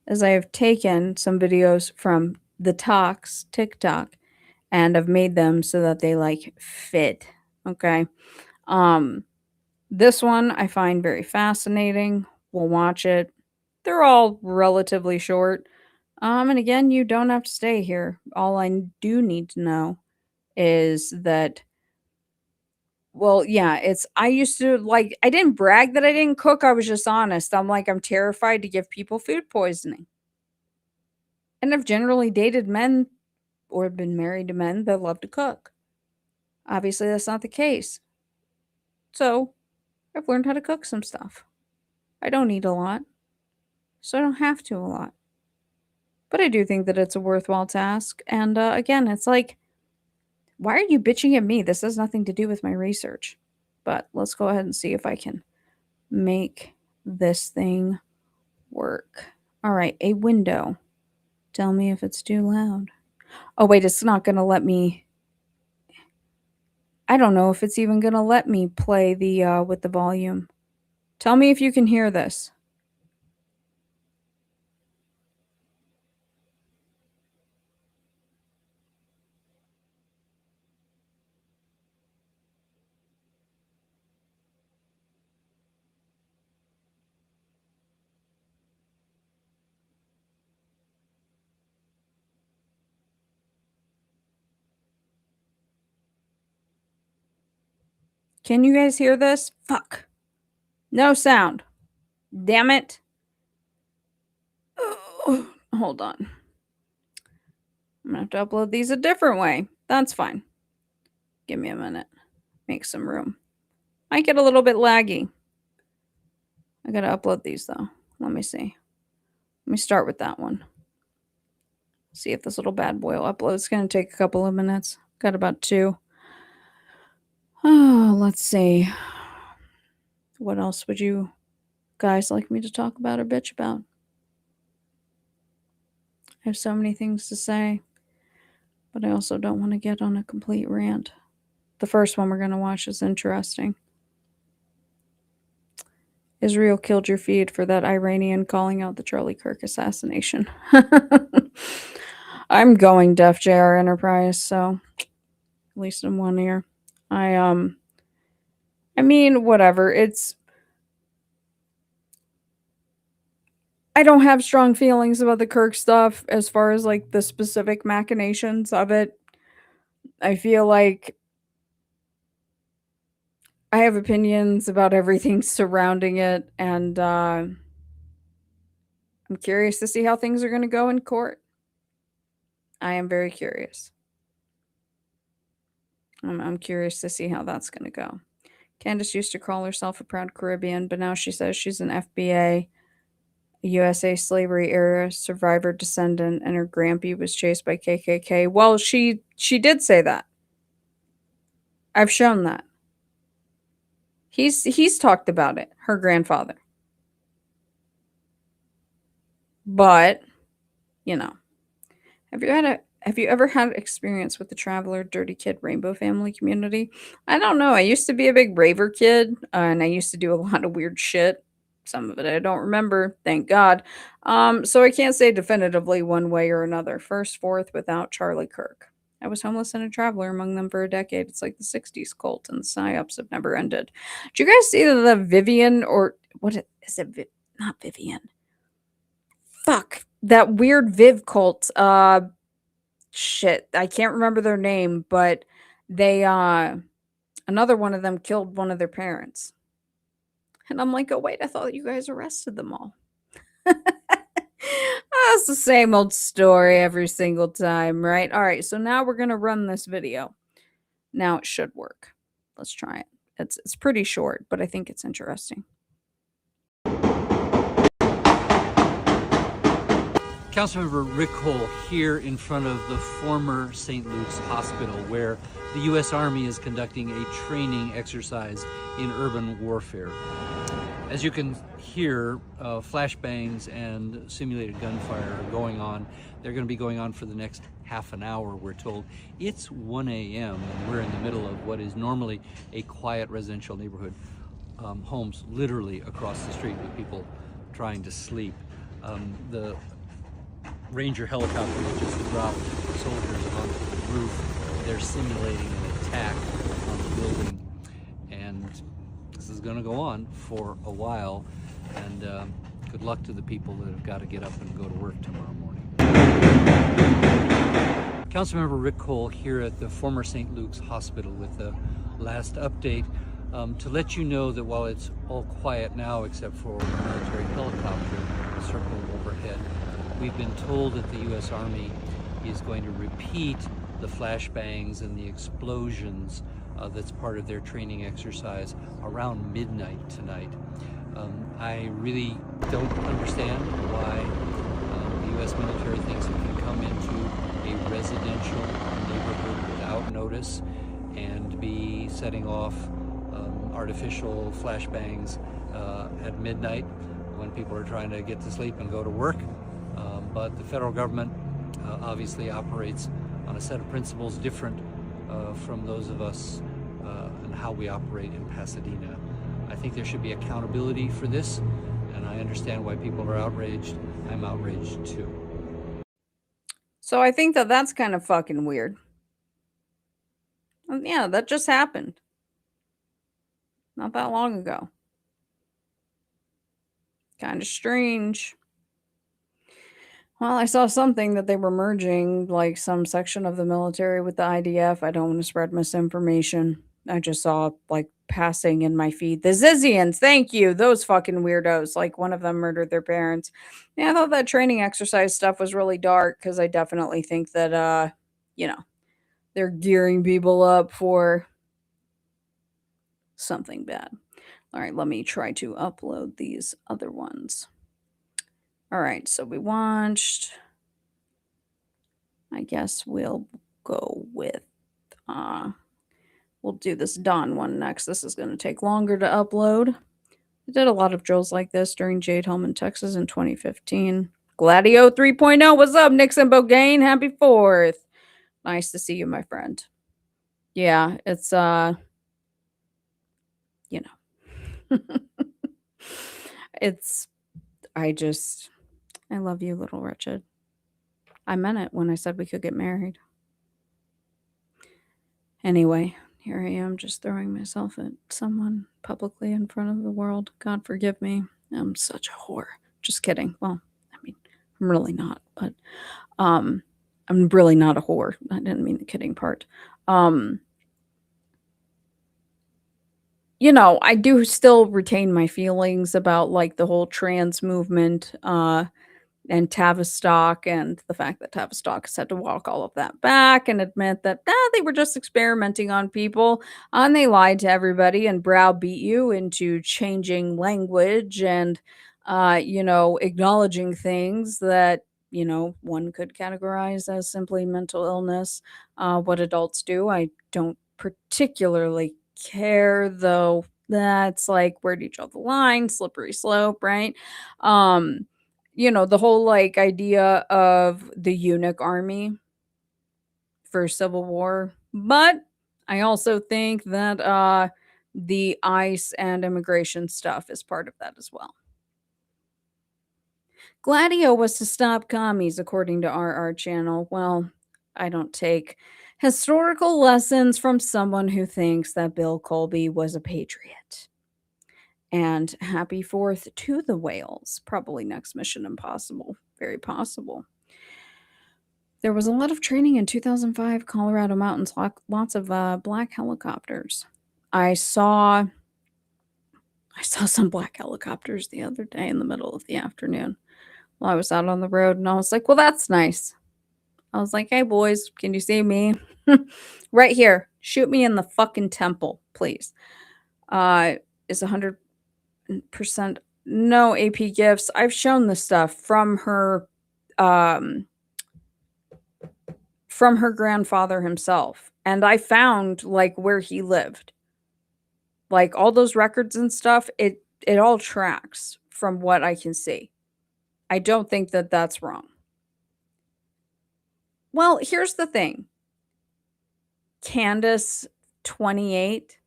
is I have taken some videos from the Talks TikTok and I've made them so that they fit. Okay. This one I find very fascinating. We'll watch it. They're all relatively short. And again, you don't have to stay here. All I do need to know is that, well, yeah, it's I used to like I didn't brag that I didn't cook. I was just honest. I'm like I'm terrified to give people food poisoning. And I've generally dated men or been married to men that love to cook. Obviously, that's not the case. So, I've learned how to cook some stuff. I don't eat a lot, so I don't have to a lot. But I do think that it's a worthwhile task. And again, it's like, why are you bitching at me? This has nothing to do with my research. But let's go ahead and see if I can make this thing work. All right, a window. Tell me if it's too loud. Oh, wait, it's not going to let me. I don't know if it's even going to let me play the with the volume. Tell me if you can hear this. Can you guys hear this? Fuck. No sound. Damn it. Oh, hold on. I'm gonna have to upload these a different way. That's fine. Give me a minute. Make some room. Might get a little bit laggy. I gotta upload these though. Let me see. Let me start with that one. See if this little bad boy will upload. It's gonna take a couple of minutes. Got about 2. Oh, let's see. What else would you guys like me to talk about or bitch about? I have so many things to say, but I also don't want to get on a complete rant. The first one we're going to watch is interesting. Israel killed your feed for that Iranian calling out the Charlie Kirk assassination. I'm going Def JR Enterprise, so at least in one ear. I mean, whatever. I don't have strong feelings about the Kirk stuff as far as like the specific machinations of it. I feel like I have opinions about everything surrounding it, and I'm curious to see how things are going to go in court. I am very curious. I'm curious to see how that's going to go. Candace used to call herself a proud Caribbean, but now she says she's an FBA, a USA slavery era survivor descendant, and her grampy was chased by KKK. Well, she did say that. I've shown that. He's talked about it, her grandfather. But, you know, have you ever had experience with the Traveler Dirty Kid Rainbow Family community? I don't know. I used to be a big raver kid, and I used to do a lot of weird shit. Some of it I don't remember, thank God. So I can't say definitively one way or another. First, fourth, without Charlie Kirk. I was homeless and a traveler among them for a decade. It's like the 60s cult, and the psyops have never ended. Do you guys see the Vivian, or what is it? Not Vivian. Fuck. That weird Viv cult. Shit. I can't remember their name, but they, another one of them killed one of their parents. And I'm like, oh, wait, I thought you guys arrested them all. It's the same old story every single time, right? All right, so now we're going to run this video. Now it should work. Let's try it. It's pretty short, but I think it's interesting. Councilmember Rick Cole here in front of the former St. Luke's Hospital, where the U.S. Army is conducting a training exercise in urban warfare. As you can hear, flashbangs and simulated gunfire are going on. They're going to be going on for the next half an hour, we're told. It's 1 a.m. and we're in the middle of what is normally a quiet residential neighborhood. Homes literally across the street with people trying to sleep. The Ranger helicopter that just dropped soldiers onto the roof. They're simulating an attack on the building, and this is going to go on for a while. And good luck to the people that have got to get up and go to work tomorrow morning. Councilmember Rick Cole here at the former St. Luke's Hospital with the last update to let you know that while it's all quiet now except for a military helicopter circling overhead, we've been told that the U.S. Army is going to repeat the flashbangs and the explosions that's part of their training exercise around midnight tonight. I really don't understand why the U.S. military thinks it can come into a residential neighborhood without notice and be setting off artificial flashbangs at midnight when people are trying to get to sleep and go to work. But the federal government obviously operates on a set of principles different from those of us and how we operate in Pasadena. I think there should be accountability for this, and I understand why people are outraged. I'm outraged too. So I think that that's kind of fucking weird. And yeah, that just happened. Not that long ago. Kind of strange. Well, I saw something that they were merging, like, some section of the military with the IDF. I don't want to spread misinformation. I just saw, like, passing in my feed. The Zizians, thank you. Those fucking weirdos. Like, one of them murdered their parents. Yeah, I thought that training exercise stuff was really dark because I definitely think that, you know, they're gearing people up for something bad. All right, let me try to upload these other ones. All right, so we watched. I guess we'll go with, we'll do this Dawn one next. This is going to take longer to upload. I did a lot of drills like this during Jade Helman, Texas in 2015. Gladio 3.0, what's up, Nixon Bogaine? Happy 4th. Nice to see you, my friend. Yeah, it's, you know. It's, I love you, little wretched. I meant it when I said we could get married. Anyway, here I am just throwing myself at someone publicly in front of the world. God forgive me. I'm such a whore. Just kidding. Well, I mean, I'm really not, but I'm really not a whore. I didn't mean the kidding part. You know, I do still retain my feelings about, like, the whole trans movement, and Tavistock, and the fact that Tavistock has had to walk all of that back and admit that they were just experimenting on people, and they lied to everybody and browbeat you into changing language and, you know, acknowledging things that, you know, one could categorize as simply mental illness. What adults do, I don't particularly care, though. That's like, where do you draw the line? Slippery slope, right? You know, the whole, like, idea of the eunuch army for Civil War. But I also think that the ICE and immigration stuff is part of that as well. Gladio was to stop commies, according to RR Channel. Well, I don't take historical lessons from someone who thinks that Bill Colby was a patriot. And happy 4th to the whales. Probably next Mission Impossible. Very possible. There was a lot of training in 2005, Colorado mountains. Lots of black helicopters. I saw some black helicopters the other day in the middle of the afternoon while I was out on the road, and I was like, well, that's nice. I was like, hey, boys, can you see me? Right here. Shoot me in the fucking temple, please. Is 100% no AP gifts. I've shown the stuff from her grandfather himself, and I found, like, where he lived. Like, all those records and stuff, it all tracks from what I can see. I don't think that that's wrong. Well, here's the thing. Candace 28.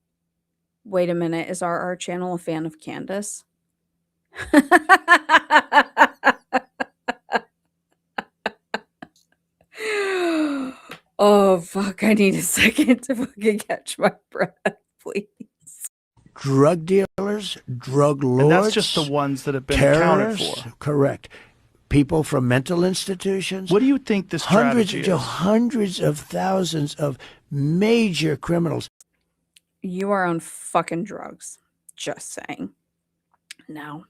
Wait a minute, is our channel a fan of Candace? Oh, fuck, I need a second to fucking catch my breath, please. drug dealers, drug lords. And that's just the ones that have been accounted terrorists, for. Correct. People from mental institutions. What do you think the strategy is? Hundreds of thousands of major criminals. You are on fucking drugs. Just saying. Now,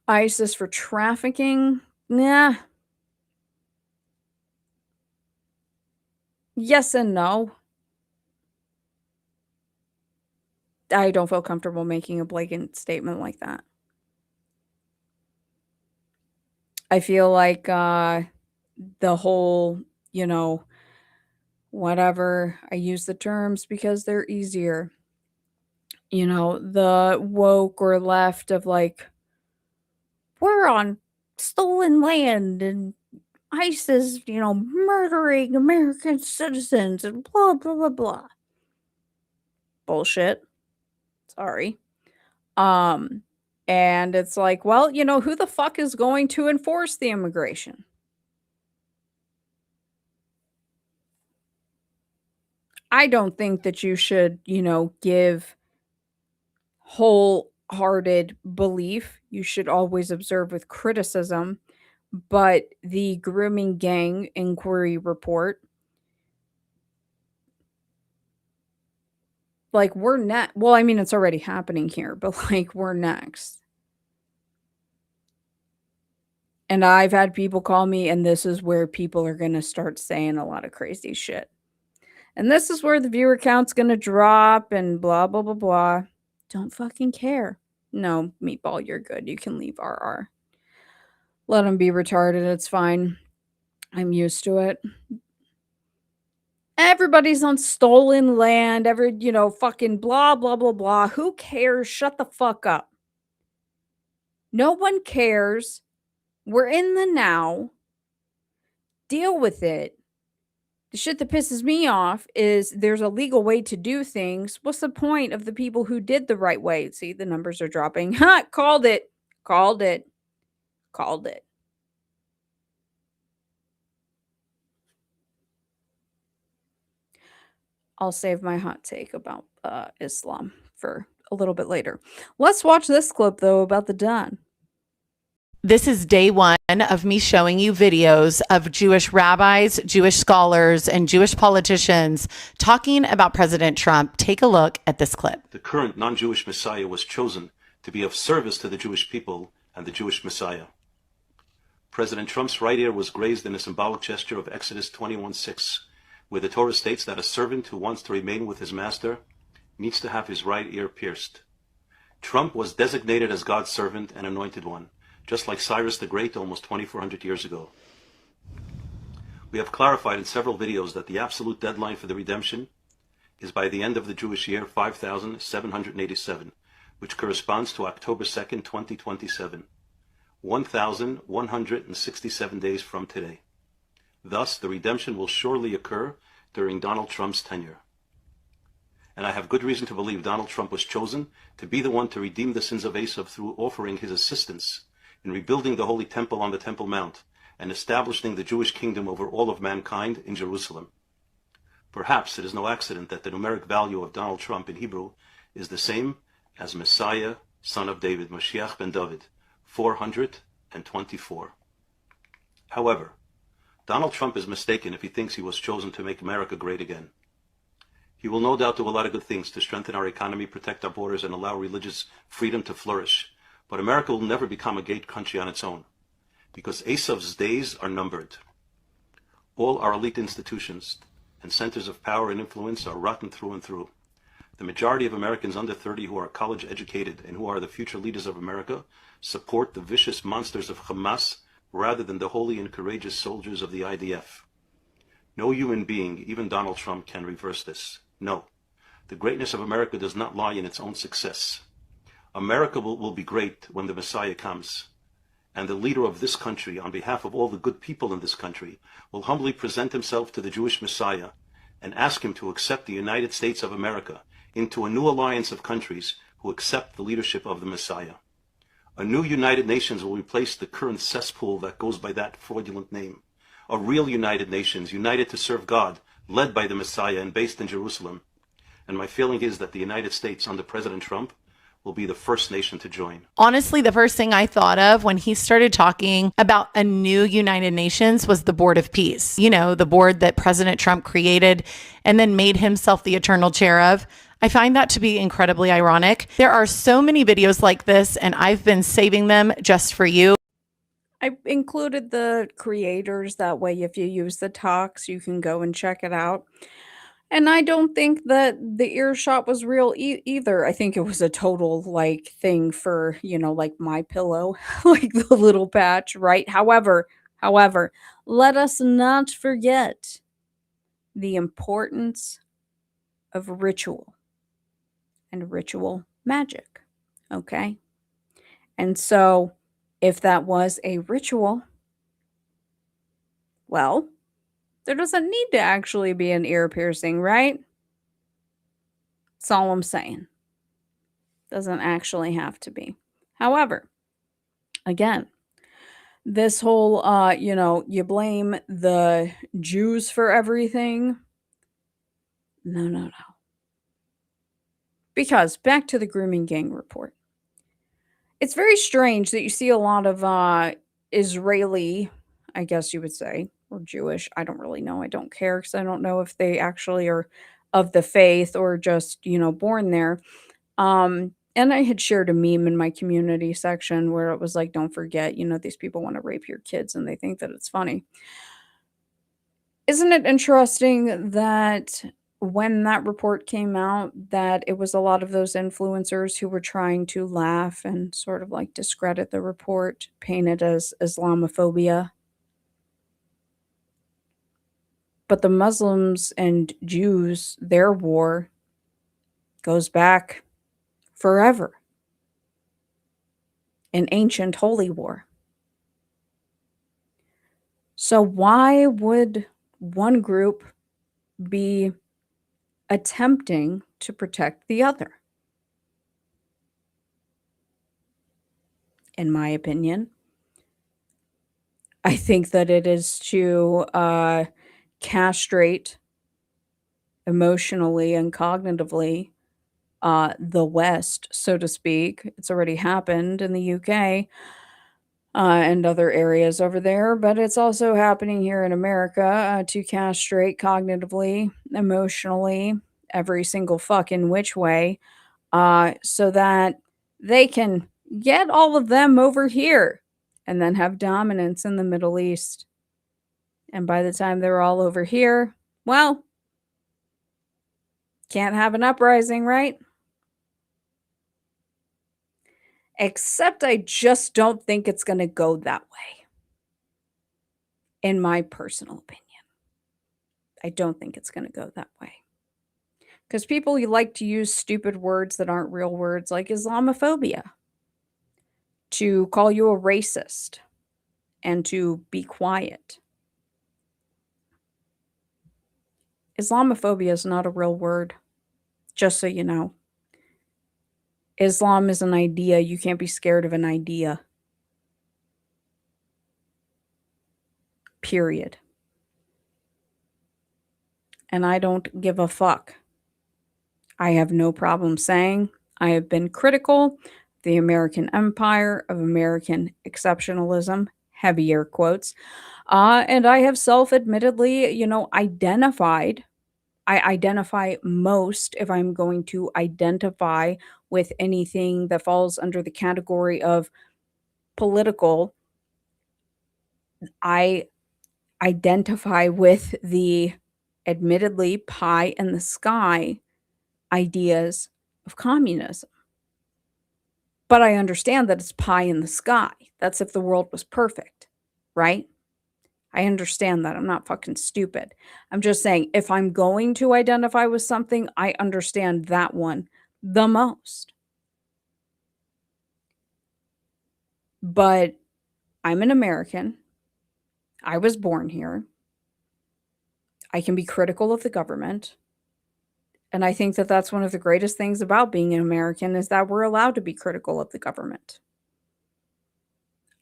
ISIS for trafficking? Nah. Yes and no. I don't feel comfortable making a blatant statement like that. I feel like the whole, whatever, I use the terms because they're easier. The woke or left of like, we're on stolen land and ISIS, murdering American citizens and blah, blah, blah, blah. Bullshit. Sorry. And it's like, well, who the fuck is going to enforce the immigration? I don't think that you should, give wholehearted belief. You should always observe with criticism. But the grooming gang inquiry report, like, we're next. Well, I mean, it's already happening here, but like, we're next. And I've had people call me, and this is where people are going to start saying a lot of crazy shit. And this is where the viewer count's going to drop and blah, blah, blah, blah. Don't fucking care. No, Meatball, you're good. You can leave RR. Let them be retarded. It's fine. I'm used to it. Everybody's on stolen land. Fucking blah, blah, blah, blah. Who cares? Shut the fuck up. No one cares. We're in the now. Deal with it. The shit that pisses me off is there's a legal way to do things. What's the point of the people who did the right way? See, the numbers are dropping. Ha! Called it. Called it. Called it. I'll save my hot take about Islam for a little bit later. Let's watch this clip, though, about the Don. This is day one of me showing you videos of Jewish rabbis, Jewish scholars, and Jewish politicians talking about President Trump. Take a look at this clip. The current non-Jewish Messiah was chosen to be of service to the Jewish people and the Jewish Messiah. President Trump's right ear was grazed in a symbolic gesture of Exodus 21:6, where the Torah states that a servant who wants to remain with his master needs to have his right ear pierced. Trump was designated as God's servant and anointed one, just like Cyrus the Great almost 2,400 years ago. We have clarified in several videos that the absolute deadline for the redemption is by the end of the Jewish year 5787, which corresponds to October 2nd, 2027, 1,167 days from today. Thus, the redemption will surely occur during Donald Trump's tenure. And I have good reason to believe Donald Trump was chosen to be the one to redeem the sins of Esav through offering his assistance in rebuilding the Holy Temple on the Temple Mount and establishing the Jewish kingdom over all of mankind in Jerusalem. Perhaps it is no accident that the numeric value of Donald Trump in Hebrew is the same as Messiah, son of David, Mashiach ben David, 424. However, Donald Trump is mistaken if he thinks he was chosen to make America great again. He will no doubt do a lot of good things to strengthen our economy, protect our borders, and allow religious freedom to flourish. But America will never become a great country on its own, because Esav's days are numbered. All our elite institutions and centers of power and influence are rotten through and through. The majority of Americans under 30 who are college educated and who are the future leaders of America support the vicious monsters of Hamas rather than the holy and courageous soldiers of the IDF. No human being, even Donald Trump, can reverse this. No. The greatness of America does not lie in its own success. America will be great when the Messiah comes. And the leader of this country, on behalf of all the good people in this country, will humbly present himself to the Jewish Messiah and ask him to accept the United States of America into a new alliance of countries who accept the leadership of the Messiah. A new United Nations will replace the current cesspool that goes by that fraudulent name. A real United Nations, united to serve God, led by the Messiah and based in Jerusalem. And my feeling is that the United States under President Trump will be the first nation to join. Honestly, the first thing I thought of when he started talking about a new United Nations was the Board of Peace. You know, the board that President Trump created and then made himself the eternal chair of. I find that to be incredibly ironic. There are so many videos like this, and I've been saving them just for you. I included the creators. That way, if you use the talks, you can go and check it out. And I don't think that the earshot was real either. I think it was a total like thing for, like my pillow, like the little patch, right? However, let us not forget the importance of ritual and ritual magic. Okay? And so if that was a ritual, well, there doesn't need to actually be an ear piercing, right? That's all I'm saying. Doesn't actually have to be. However, again, this whole, you blame the Jews for everything. No. Because back to the grooming gang report. It's very strange that you see a lot of Israeli, I guess you would say, or Jewish. I don't really know. I don't care because I don't know if they actually are of the faith or just, born there. And I had shared a meme in my community section where it was like, don't forget, these people want to rape your kids and they think that it's funny. Isn't it interesting that when that report came out, that it was a lot of those influencers who were trying to laugh and sort of like discredit the report, paint it as Islamophobia? But the Muslims and Jews, their war goes back forever. An ancient holy war. So why would one group be attempting to protect the other? In my opinion, I think that it is to castrate emotionally and cognitively the West, so to speak. It's already happened in the UK and other areas over there, but it's also happening here in America to castrate cognitively, emotionally, every single fucking which way, so that they can get all of them over here and then have dominance in the Middle East. And by the time they're all over here, well, can't have an uprising, right? Except I just don't think it's going to go that way. In my personal opinion. I don't think it's going to go that way. Because people like to use stupid words that aren't real words, like Islamophobia, to call you a racist and to be quiet. Islamophobia is not a real word, just so you know. Islam is an idea. You can't be scared of an idea. Period. And I don't give a fuck. I have no problem saying I have been critical of the American empire, of American exceptionalism, heavy air quotes, and I have self-admittedly, identified. I identify most if I'm going to identify with anything that falls under the category of political. I identify with the admittedly pie in the sky ideas of communism. But I understand that it's pie in the sky. That's if the world was perfect, right? I understand that. I'm not fucking stupid. I'm just saying, if I'm going to identify with something, I understand that one the most. But I'm an American. I was born here. I can be critical of the government. And I think that that's one of the greatest things about being an American is that we're allowed to be critical of the government.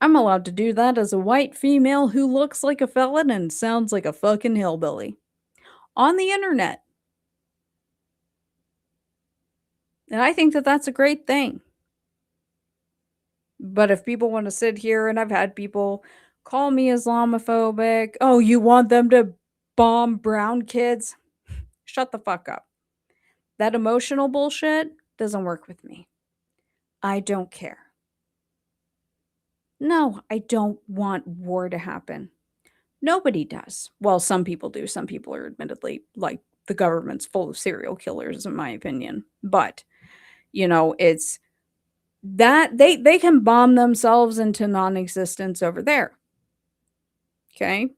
I'm allowed to do that as a white female who looks like a felon and sounds like a fucking hillbilly on the internet. And I think that that's a great thing. But if people want to sit here, and I've had people call me Islamophobic, oh, you want them to bomb brown kids? Shut the fuck up. That emotional bullshit doesn't work with me. I don't care. No, I don't want war to happen. Nobody does. Well, some people do. Some people are admittedly like the government's full of serial killers, in my opinion. But, it's that they can bomb themselves into non-existence over there. Okay?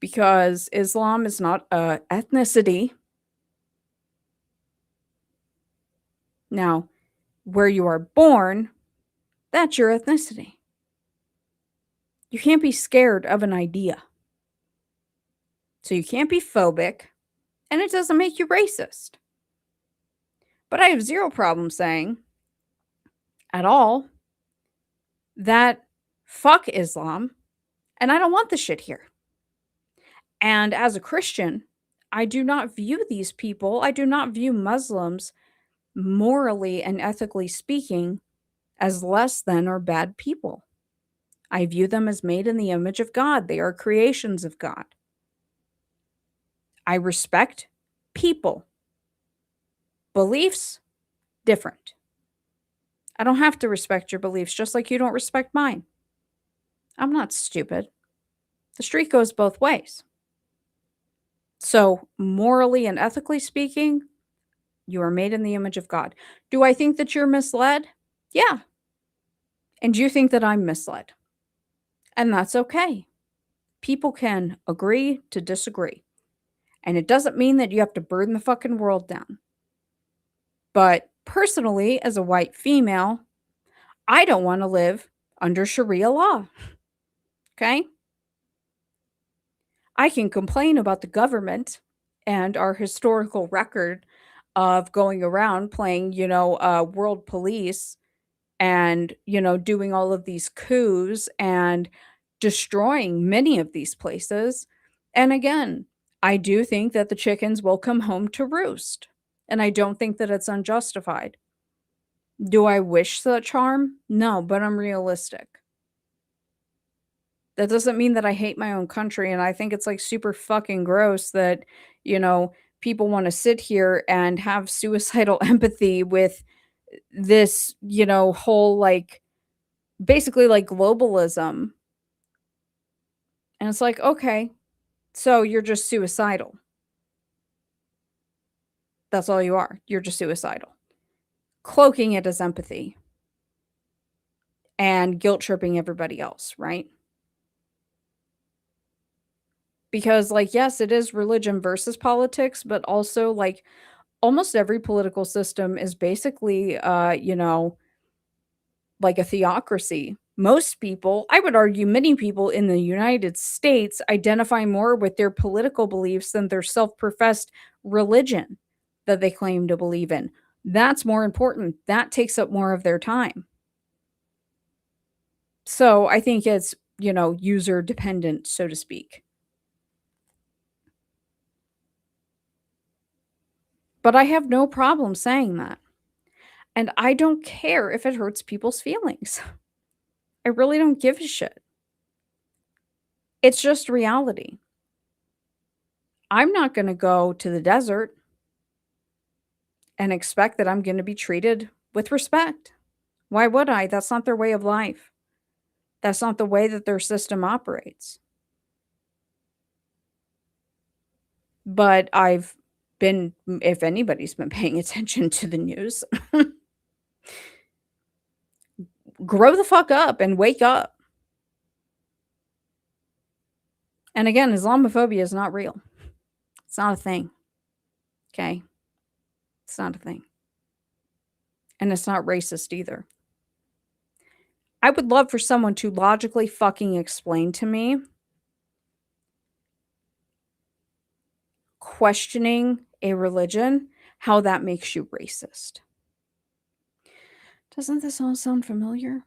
Because Islam is not a ethnicity. Now, where you are born, that's your ethnicity. You can't be scared of an idea. So you can't be phobic, and it doesn't make you racist. But I have zero problem saying at all that fuck Islam, and I don't want the shit here. And as a Christian, I do not view these people, I do not view Muslims, morally and ethically speaking, as less than or bad people. I view them as made in the image of God. They are creations of God. I respect people. Beliefs, different. I don't have to respect your beliefs, just like you don't respect mine. I'm not stupid. The street goes both ways. So, morally and ethically speaking, you are made in the image of God. Do I think that you're misled? Yeah. And you think that I'm misled. And that's okay. People can agree to disagree. And it doesn't mean that you have to burn the fucking world down. But personally, as a white female, I don't want to live under Sharia law. Okay? I can complain about the government and our historical record of going around playing, world police and, doing all of these coups and destroying many of these places. And again, I do think that the chickens will come home to roost. And I don't think that it's unjustified. Do I wish such harm? No, but I'm realistic. That doesn't mean that I hate my own country, and I think it's, like, super fucking gross that, people wanna sit here and have suicidal empathy with this, whole, like, basically, like, globalism. And it's like, "Okay, so you're just suicidal. That's all you are. You're just suicidal." Cloaking it as empathy and guilt tripping everybody else, right? Because, like, yes, it is religion versus politics, but also, like, almost every political system is basically, like a theocracy. Most people, I would argue many people in the United States identify more with their political beliefs than their self-professed religion that they claim to believe in. That's more important. That takes up more of their time. So I think it's, user dependent, so to speak. But I have no problem saying that. And I don't care if it hurts people's feelings. I really don't give a shit. It's just reality. I'm not going to go to the desert and expect that I'm going to be treated with respect. Why would I? That's not their way of life. That's not the way that their system operates. But I've been, if anybody's been paying attention to the news, grow the fuck up and wake up. And again, Islamophobia is not real. It's not a thing. Okay? It's not a thing. And it's not racist either. I would love for someone to logically fucking explain to me questioning a religion, how that makes you racist. Doesn't this all sound familiar?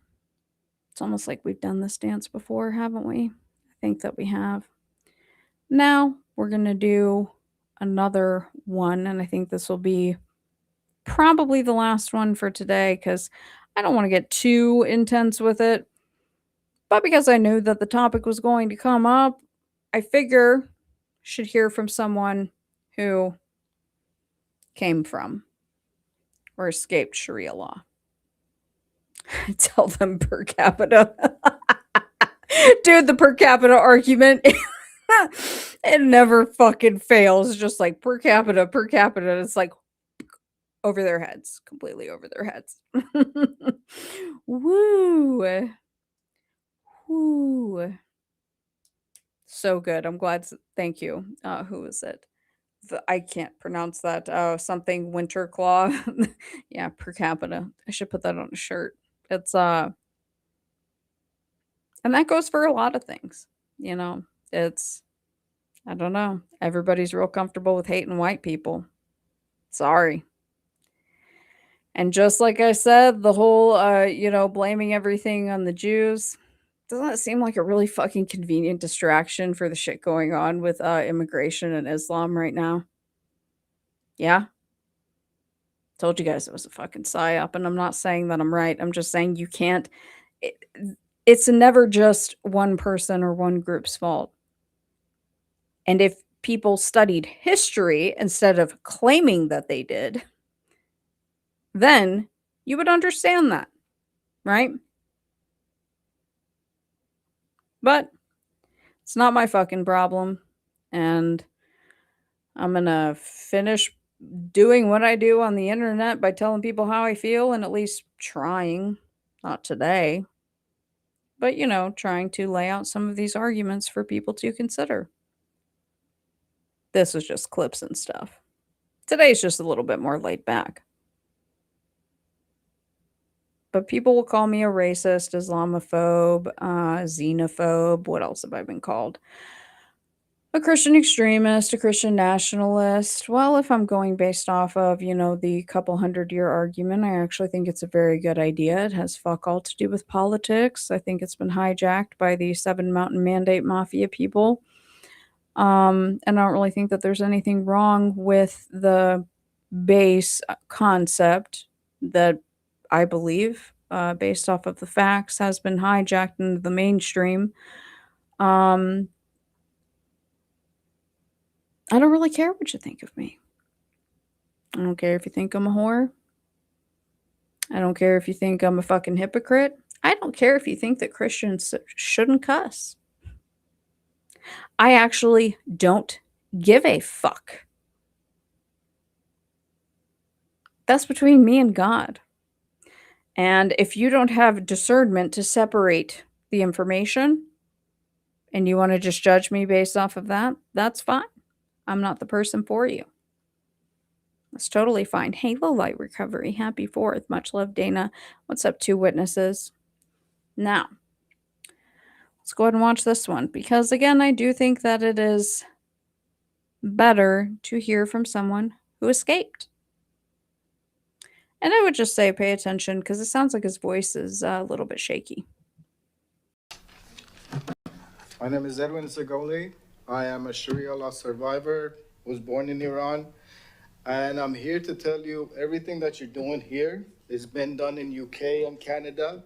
It's almost like we've done this dance before, haven't we? I think that we have. Now we're going to do another one, and I think this will be probably the last one for today because I don't want to get too intense with it, but because I knew that the topic was going to come up, I figure should hear from someone who came from or escaped Sharia law. Tell them per capita. Dude, the per capita argument, it never fucking fails. Just like per capita, per capita. It's like over their heads, completely over their heads. Woo. Woo. So good. I'm glad. Thank you. Who is it? I can't pronounce that. Something Winter Claw. Yeah, per capita. I should put that on a shirt. It's and that goes for a lot of things. You know, it's I don't know. Everybody's real comfortable with hating white people. Sorry. And just like I said, the whole blaming everything on the Jews, doesn't it seem like a really fucking convenient distraction for the shit going on with immigration and Islam right now? Yeah. Told you guys it was a fucking psyop, and I'm not saying that I'm right. I'm just saying you can't. It, it's never just one person or one group's fault. And if people studied history instead of claiming that they did, then you would understand that, right? But it's not my fucking problem. And I'm going to finish doing what I do on the internet by telling people how I feel and at least trying, not today, but, trying to lay out some of these arguments for people to consider. This is just clips and stuff. Today's just a little bit more laid back. But people will call me a racist, Islamophobe, xenophobe. What else have I been called? A Christian extremist, a Christian nationalist. Well, if I'm going based off of, the couple 100-year argument, I actually think it's a very good idea. It has fuck all to do with politics. I think it's been hijacked by the Seven Mountain Mandate Mafia people. And I don't really think that there's anything wrong with the base concept that I believe, based off of the facts, has been hijacked into the mainstream. I don't really care what you think of me. I don't care if you think I'm a whore. I don't care if you think I'm a fucking hypocrite. I don't care if you think that Christians shouldn't cuss. I actually don't give a fuck. That's between me and God. And if you don't have discernment to separate the information and you want to just judge me based off of that, that's fine. I'm not the person for you. That's totally fine. Hey, low light recovery. Happy 4th. Much love, Dana. What's up, 2 witnesses? Now, let's go ahead and watch this one because, again, I do think that it is better to hear from someone who escaped. And I would just say pay attention because it sounds like his voice is a little bit shaky. My name is Edwin Zagoli. I am a Sharia law survivor, was born in Iran. And I'm here to tell you everything that you're doing here has been done in UK and Canada.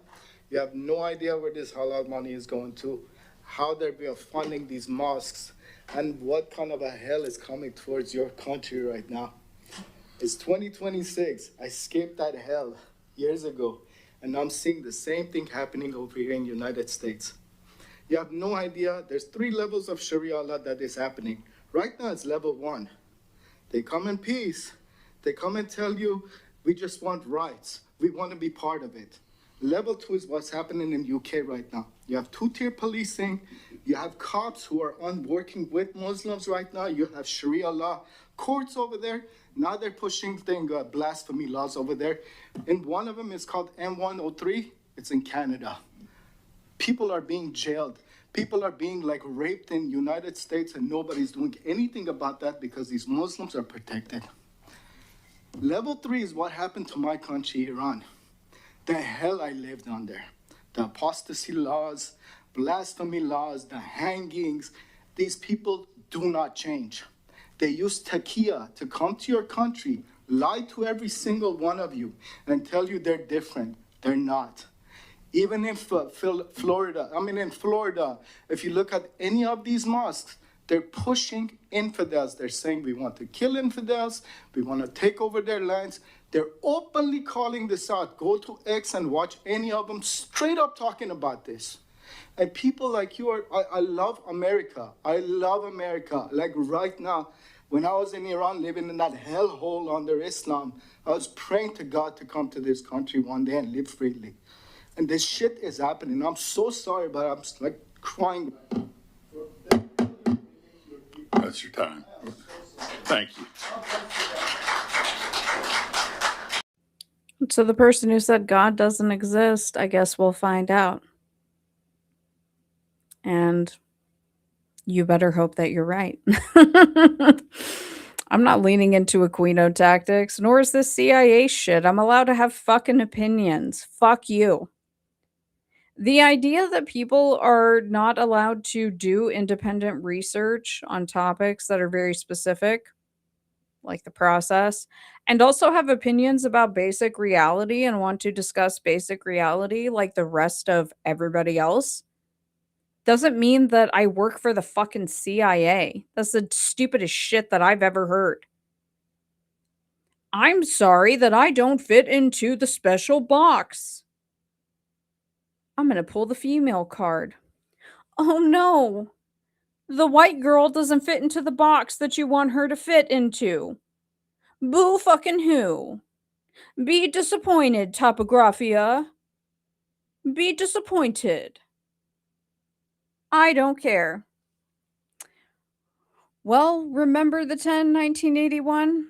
You have no idea where this halal money is going to, how they're being funding these mosques, and what kind of a hell is coming towards your country right now. It's 2026. I escaped that hell years ago, and I'm seeing the same thing happening over here in the United States. You have no idea. There's 3 levels of Sharia law that is happening. Right now, it's level 1. They come in peace. They come and tell you, we just want rights. We want to be part of it. Level 2 is what's happening in UK right now. You have 2-tier policing. You have cops who are working with Muslims right now. You have Sharia law courts over there. Now they're pushing blasphemy laws over there. And one of them is called M103. It's in Canada. People are being jailed. People are being raped in the United States, and nobody's doing anything about that because these Muslims are protected. Level 3 is what happened to my country, Iran. The hell I lived under. The apostasy laws, blasphemy laws, the hangings. These people do not change. They use taqiyya to come to your country, lie to every single one of you, and tell you they're different. They're not. Even in Florida, in Florida, if you look at any of these mosques, they're pushing infidels. They're saying we want to kill infidels. We want to take over their lands. They're openly calling this out. Go to X and watch any of them straight up talking about this. And people like you I love America. I love America. Like right now, when I was in Iran living in that hellhole under Islam, I was praying to God to come to this country one day and live freely. And this shit is happening. I'm so sorry, but I'm like crying. That's your time. Thank you. So the person who said God doesn't exist, I guess we'll find out. And you better hope that you're right. I'm not leaning into Aquino tactics, nor is this CIA shit. I'm allowed to have fucking opinions. Fuck you. The idea that people are not allowed to do independent research on topics that are very specific, like the process, and also have opinions about basic reality and want to discuss basic reality like the rest of everybody else, doesn't mean that I work for the fucking CIA. That's the stupidest shit that I've ever heard. I'm sorry that I don't fit into the special box. I'm gonna pull the female card. Oh no! The white girl doesn't fit into the box that you want her to fit into. Boo fucking who? Be disappointed, Topographia. Be disappointed. I don't care. Well, remember the 1981?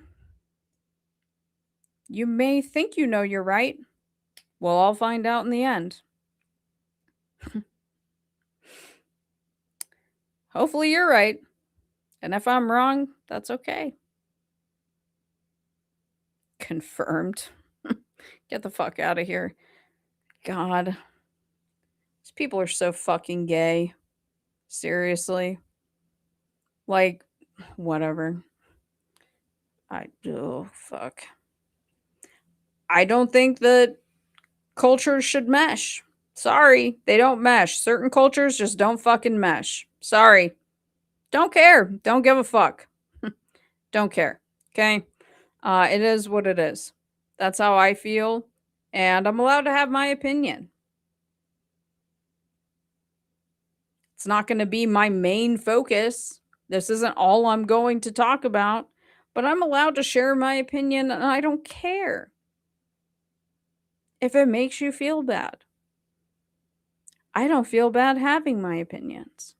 You may think you know you're right. Well, I'll find out in the end. Hopefully you're right. And if I'm wrong, that's okay. Confirmed. Get the fuck out of here. God. These people are so fucking gay. Seriously. Like, whatever. Oh, fuck. I don't think that cultures should mesh. Sorry, they don't mesh. Certain cultures just don't fucking mesh. Sorry. Don't care. Don't give a fuck. Don't care. Okay? It is what it is. That's how I feel. And I'm allowed to have my opinion. It's not going to be my main focus. This isn't all I'm going to talk about. But I'm allowed to share my opinion and I don't care if it makes you feel bad. I don't feel bad having my opinions.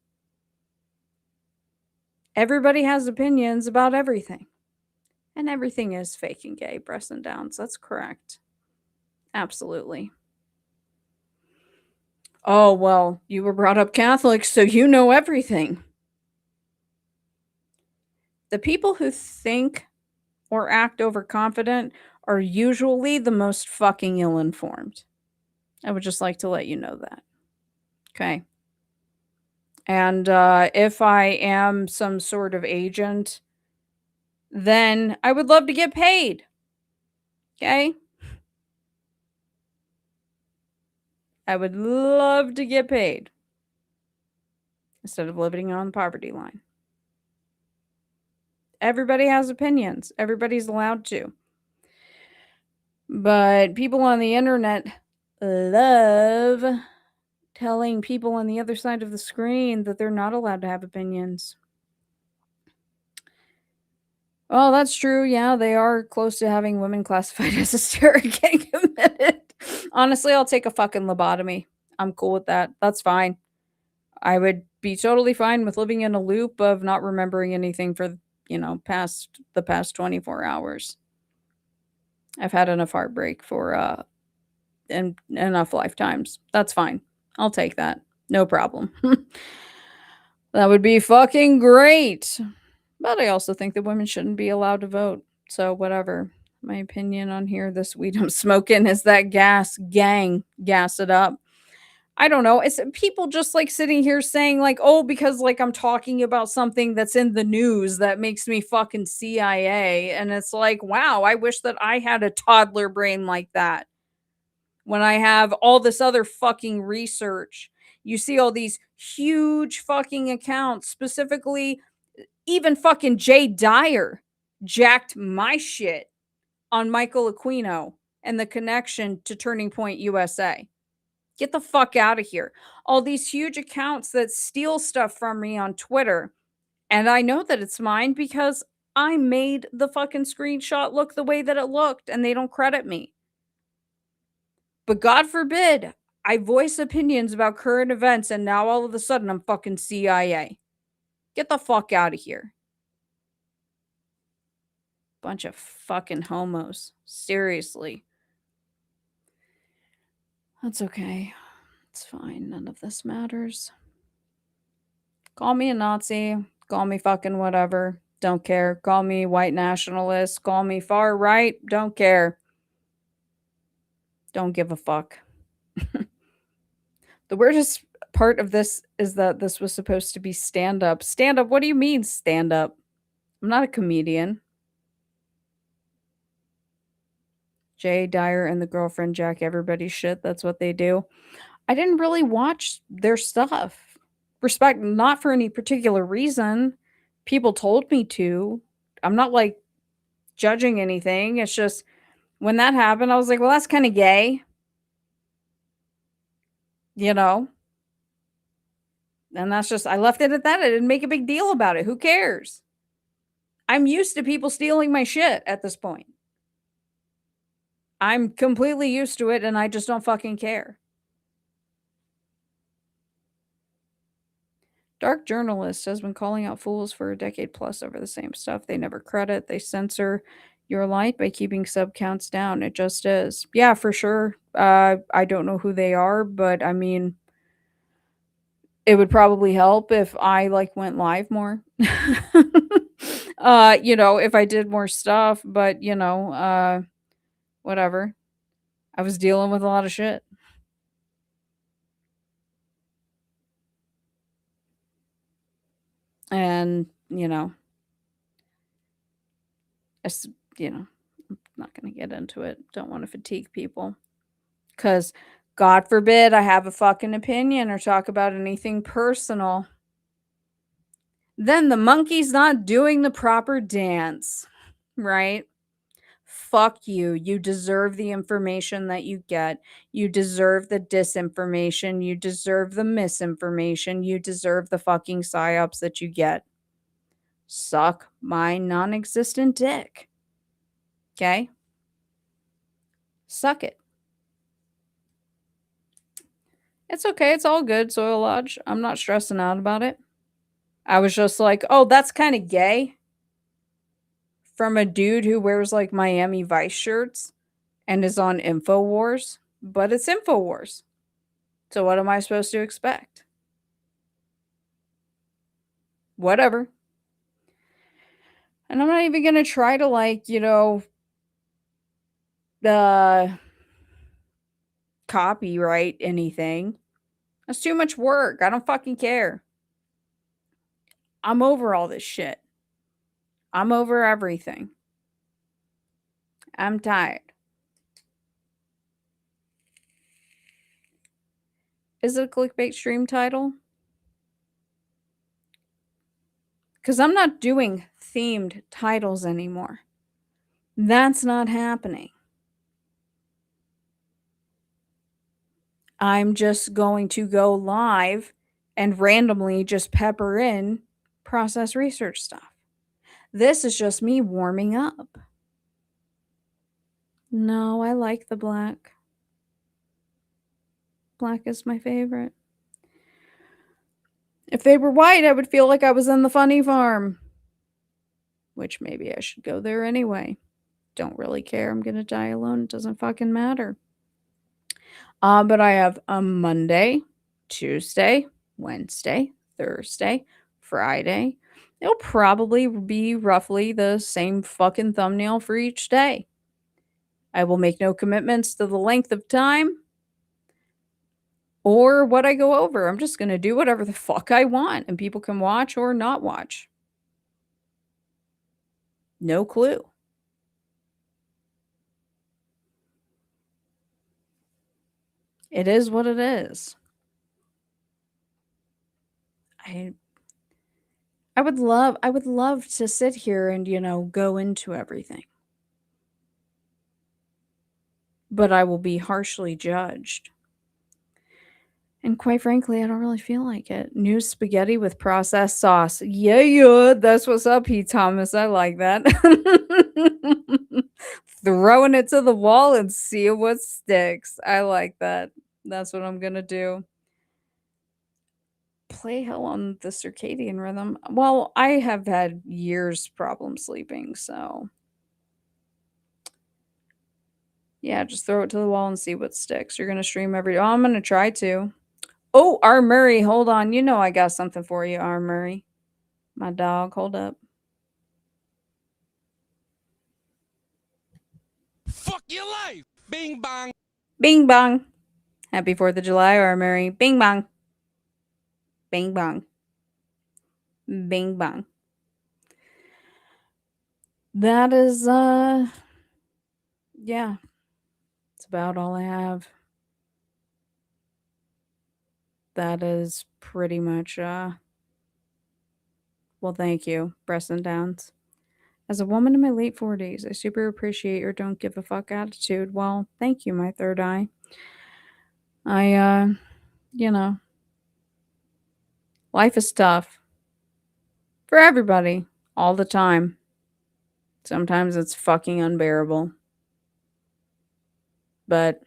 Everybody has opinions about everything. And everything is fake and gay, breasts and downs. That's correct. Absolutely. Oh, well, you were brought up Catholic, so you know everything. The people who think or act overconfident are usually the most fucking ill-informed. I would just like to let you know that. Okay. And if I am some sort of agent, then I would love to get paid. Okay? I would love to get paid instead of living on the poverty line. Everybody has opinions. Everybody's allowed to. But people on the internet love telling people on the other side of the screen that they're not allowed to have opinions. Well, that's true. Yeah, they are close to having women classified as hysteric getting committed. Honestly, I'll take a fucking lobotomy. I'm cool with that. That's fine. I would be totally fine with living in a loop of not remembering anything for, past the past 24 hours. I've had enough heartbreak for and enough lifetimes. That's fine. I'll take that. No problem. That would be fucking great. But I also think that women shouldn't be allowed to vote. So whatever. My opinion on here, this weed I'm smoking is that gas it up. I don't know. It's people just like sitting here saying like, oh, because like I'm talking about something that's in the news that makes me fucking CIA. And it's like, wow, I wish that I had a toddler brain like that. when I have all this other fucking research. You see all these huge fucking accounts, specifically even fucking Jay Dyer jacked my shit on Michael Aquino and the connection to Turning Point USA. Get the fuck out of here. All these huge accounts that steal stuff from me on Twitter. And I know that it's mine because I made the fucking screenshot look the way that it looked, and they don't credit me. But God forbid I voice opinions about current events and now all of a sudden I'm fucking CIA. Get the fuck out of here. Bunch of fucking homos. Seriously. That's okay. It's fine. None of this matters. Call me a Nazi. Call me fucking whatever. Don't care. Call me white nationalist. Call me far right. Don't care. Don't give a fuck. The weirdest part of this is that this was supposed to be stand-up. Stand-up? What do you mean stand-up? I'm not a comedian. Jay Dyer and the girlfriend jack everybody's shit. That's what they do. I didn't really watch their stuff. Respect, not for any particular reason. People told me to. I'm not like judging anything. It's just when that happened, I was like, well, that's kind of gay. You know? And that's just, I left it at that. I didn't make a big deal about it. Who cares? I'm used to people stealing my shit at this point. I'm completely used to it and I just don't fucking care. Dark Journalist has been calling out fools for a decade plus over the same stuff. They never credit. They censor your light by keeping sub counts down. It just is. Yeah, for sure. I don't know who they are, but I mean, it would probably help if I like went live more. You know, if I did more stuff, but you know, whatever. I was dealing with a lot of shit. And, you know, you know, I'm not going to get into it. Don't want to fatigue people. Because, God forbid, I have a fucking opinion or talk about anything personal. Then the monkey's not doing the proper dance, right? Fuck you. You deserve the information that you get. You deserve the disinformation. You deserve the misinformation. You deserve the fucking psyops that you get. Suck my non-existent dick. Okay? Suck it. It's okay. It's all good, Soil Lodge. I'm not stressing out about it. I was just like, oh, that's kind of gay. From a dude who wears like Miami Vice shirts and is on InfoWars. But it's InfoWars. So what am I supposed to expect? Whatever. And I'm not even going to try to like, you know, copyright anything. That's too much work. I don't fucking care. I'm over all this shit. I'm over everything. I'm tired. Is it a clickbait stream title? Because I'm not doing themed titles anymore. That's not happening. I'm just going to go live and randomly just pepper in process research stuff. This is just me warming up. No, I like the black. Black is my favorite. If they were white, I would feel like I was in the funny farm. Which maybe I should go there anyway. Don't really care. I'm going to die alone. It doesn't fucking matter. But I have a Monday, Tuesday, Wednesday, Thursday, Friday. It'll probably be roughly the same fucking thumbnail for each day. I will make no commitments to the length of time or what I go over. I'm just going to do whatever the fuck I want, and people can watch or not watch. No clue. It is what it is. I would love to sit here and, go into everything. But I will be harshly judged. And quite frankly, I don't really feel like it. New spaghetti with processed sauce. Yeah, that's what's up, Pete Thomas. I like that. Throwing it to the wall and see what sticks. I like that. That's what I'm gonna do. Play hell on the circadian rhythm. Well, I have had years problem sleeping, so yeah, just throw it to the wall and see what sticks. You're gonna stream every. Oh, I'm gonna try to. Oh, R. Murray, hold on. You know I got something for you, R. Murray. My dog, hold up. Fuck your life! Bing bong! Bing bong. Happy 4th of July, R. Murray. Bing bong. Bing bong. Bing bong. That is, yeah. It's about all I have. That is pretty much, well, thank you, Breast and Downs. As a woman in my late 40s, I super appreciate your don't give a fuck attitude. Well, thank you, my third eye. Life is tough. For everybody. All the time. Sometimes it's fucking unbearable. But,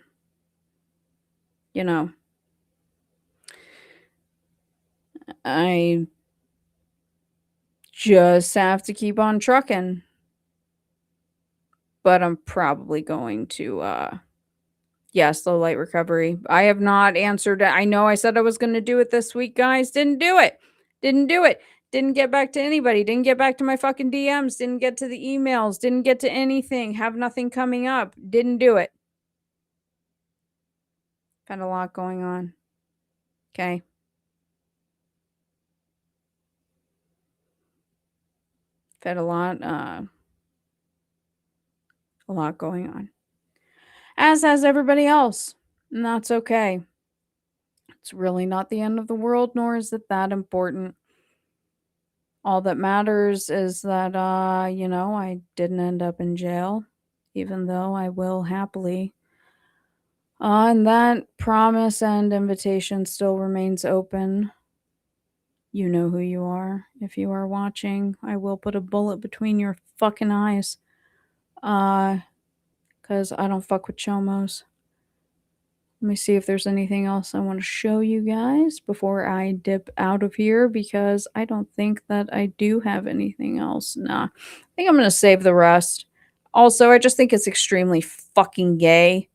I just have to keep on trucking. But I'm probably going to, slow light recovery. I have not answered. I know I said I was going to do it this week, guys. Didn't do it. Didn't get back to anybody. Didn't get back to my fucking DMs. Didn't get to the emails. Didn't get to anything. Have nothing coming up. Didn't do it. Had a lot going on. Okay. Had a lot going on. As has everybody else. And that's okay. It's really not the end of the world, nor is it that important. All that matters is that, I didn't end up in jail, even though I will happily. And that promise and invitation still remains open. You know who you are. If you are watching, I will put a bullet between your fucking eyes. Because I don't fuck with chomos. Let me see if there's anything else I want to show you guys before I dip out of here, because I don't think that I do have anything else. Nah, I think I'm going to save the rest. Also, I just think it's extremely fucking gay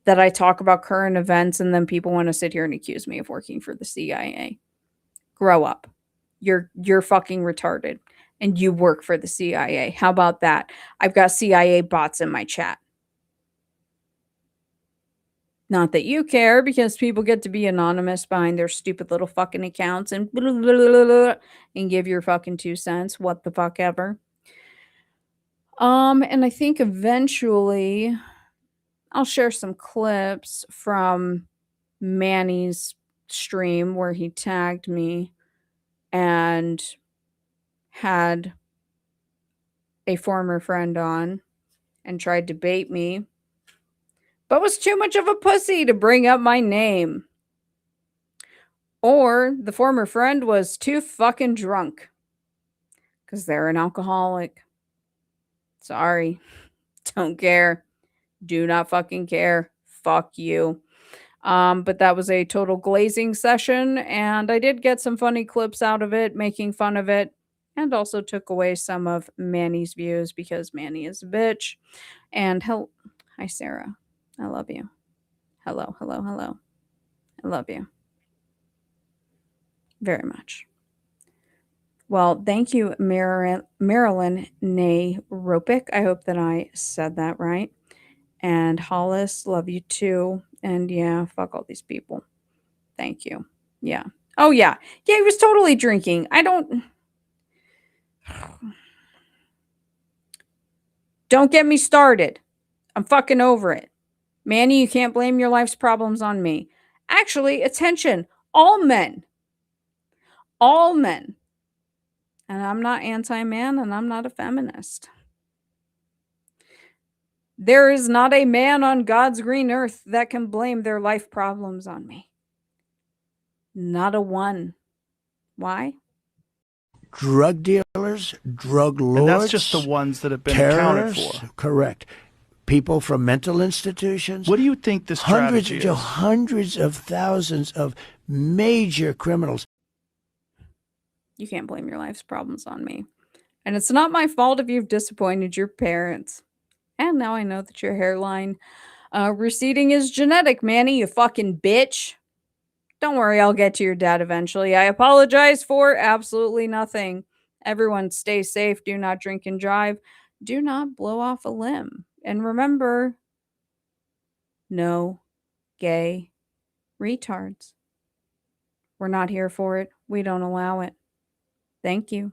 that I talk about current events and then people want to sit here and accuse me of working for the CIA. Grow up. You're fucking retarded and you work for the CIA. How about that? I've got CIA bots in my chat. Not that you care, because people get to be anonymous behind their stupid little fucking accounts and blah, blah, blah, blah, and give your fucking 2 cents. What the fuck ever. And I think eventually I'll share some clips from Manny's stream where he tagged me and had a former friend on and tried to bait me, but was too much of a pussy to bring up my name. Or the former friend was too fucking drunk because they're an alcoholic. Sorry. Don't care. Do not fucking care. Fuck you. But that was a total glazing session, and I did get some funny clips out of it, making fun of it, and also took away some of Manny's views because Manny is a bitch. And hi, Sarah. I love you. Hello. I love you. Very much. Well, thank you, Marilyn Nay Ropick. I hope that I said that right. And Hollis, love you too. And yeah, fuck all these people. Thank you. Yeah. Oh, yeah. Yeah, he was totally drinking. Don't get me started. I'm fucking over it. Manny, you can't blame your life's problems on me. Actually, attention, all men. All men. And I'm not anti-man and I'm not a feminist. There is not a man on God's green earth that can blame their life problems on me. Not a one. Why? Drug dealers, drug lords. And that's just the ones that have been accounted for. Correct. People from mental institutions. What do you think the strategy is? Hundreds of thousands of major criminals. You can't blame your life's problems on me. And it's not my fault if you've disappointed your parents. And now I know that your hairline receding is genetic, Manny, you fucking bitch. Don't worry, I'll get to your dad eventually. I apologize for absolutely nothing. Everyone stay safe. Do not drink and drive. Do not blow off a limb. And remember, no gay retards. We're not here for it. We don't allow it. Thank you.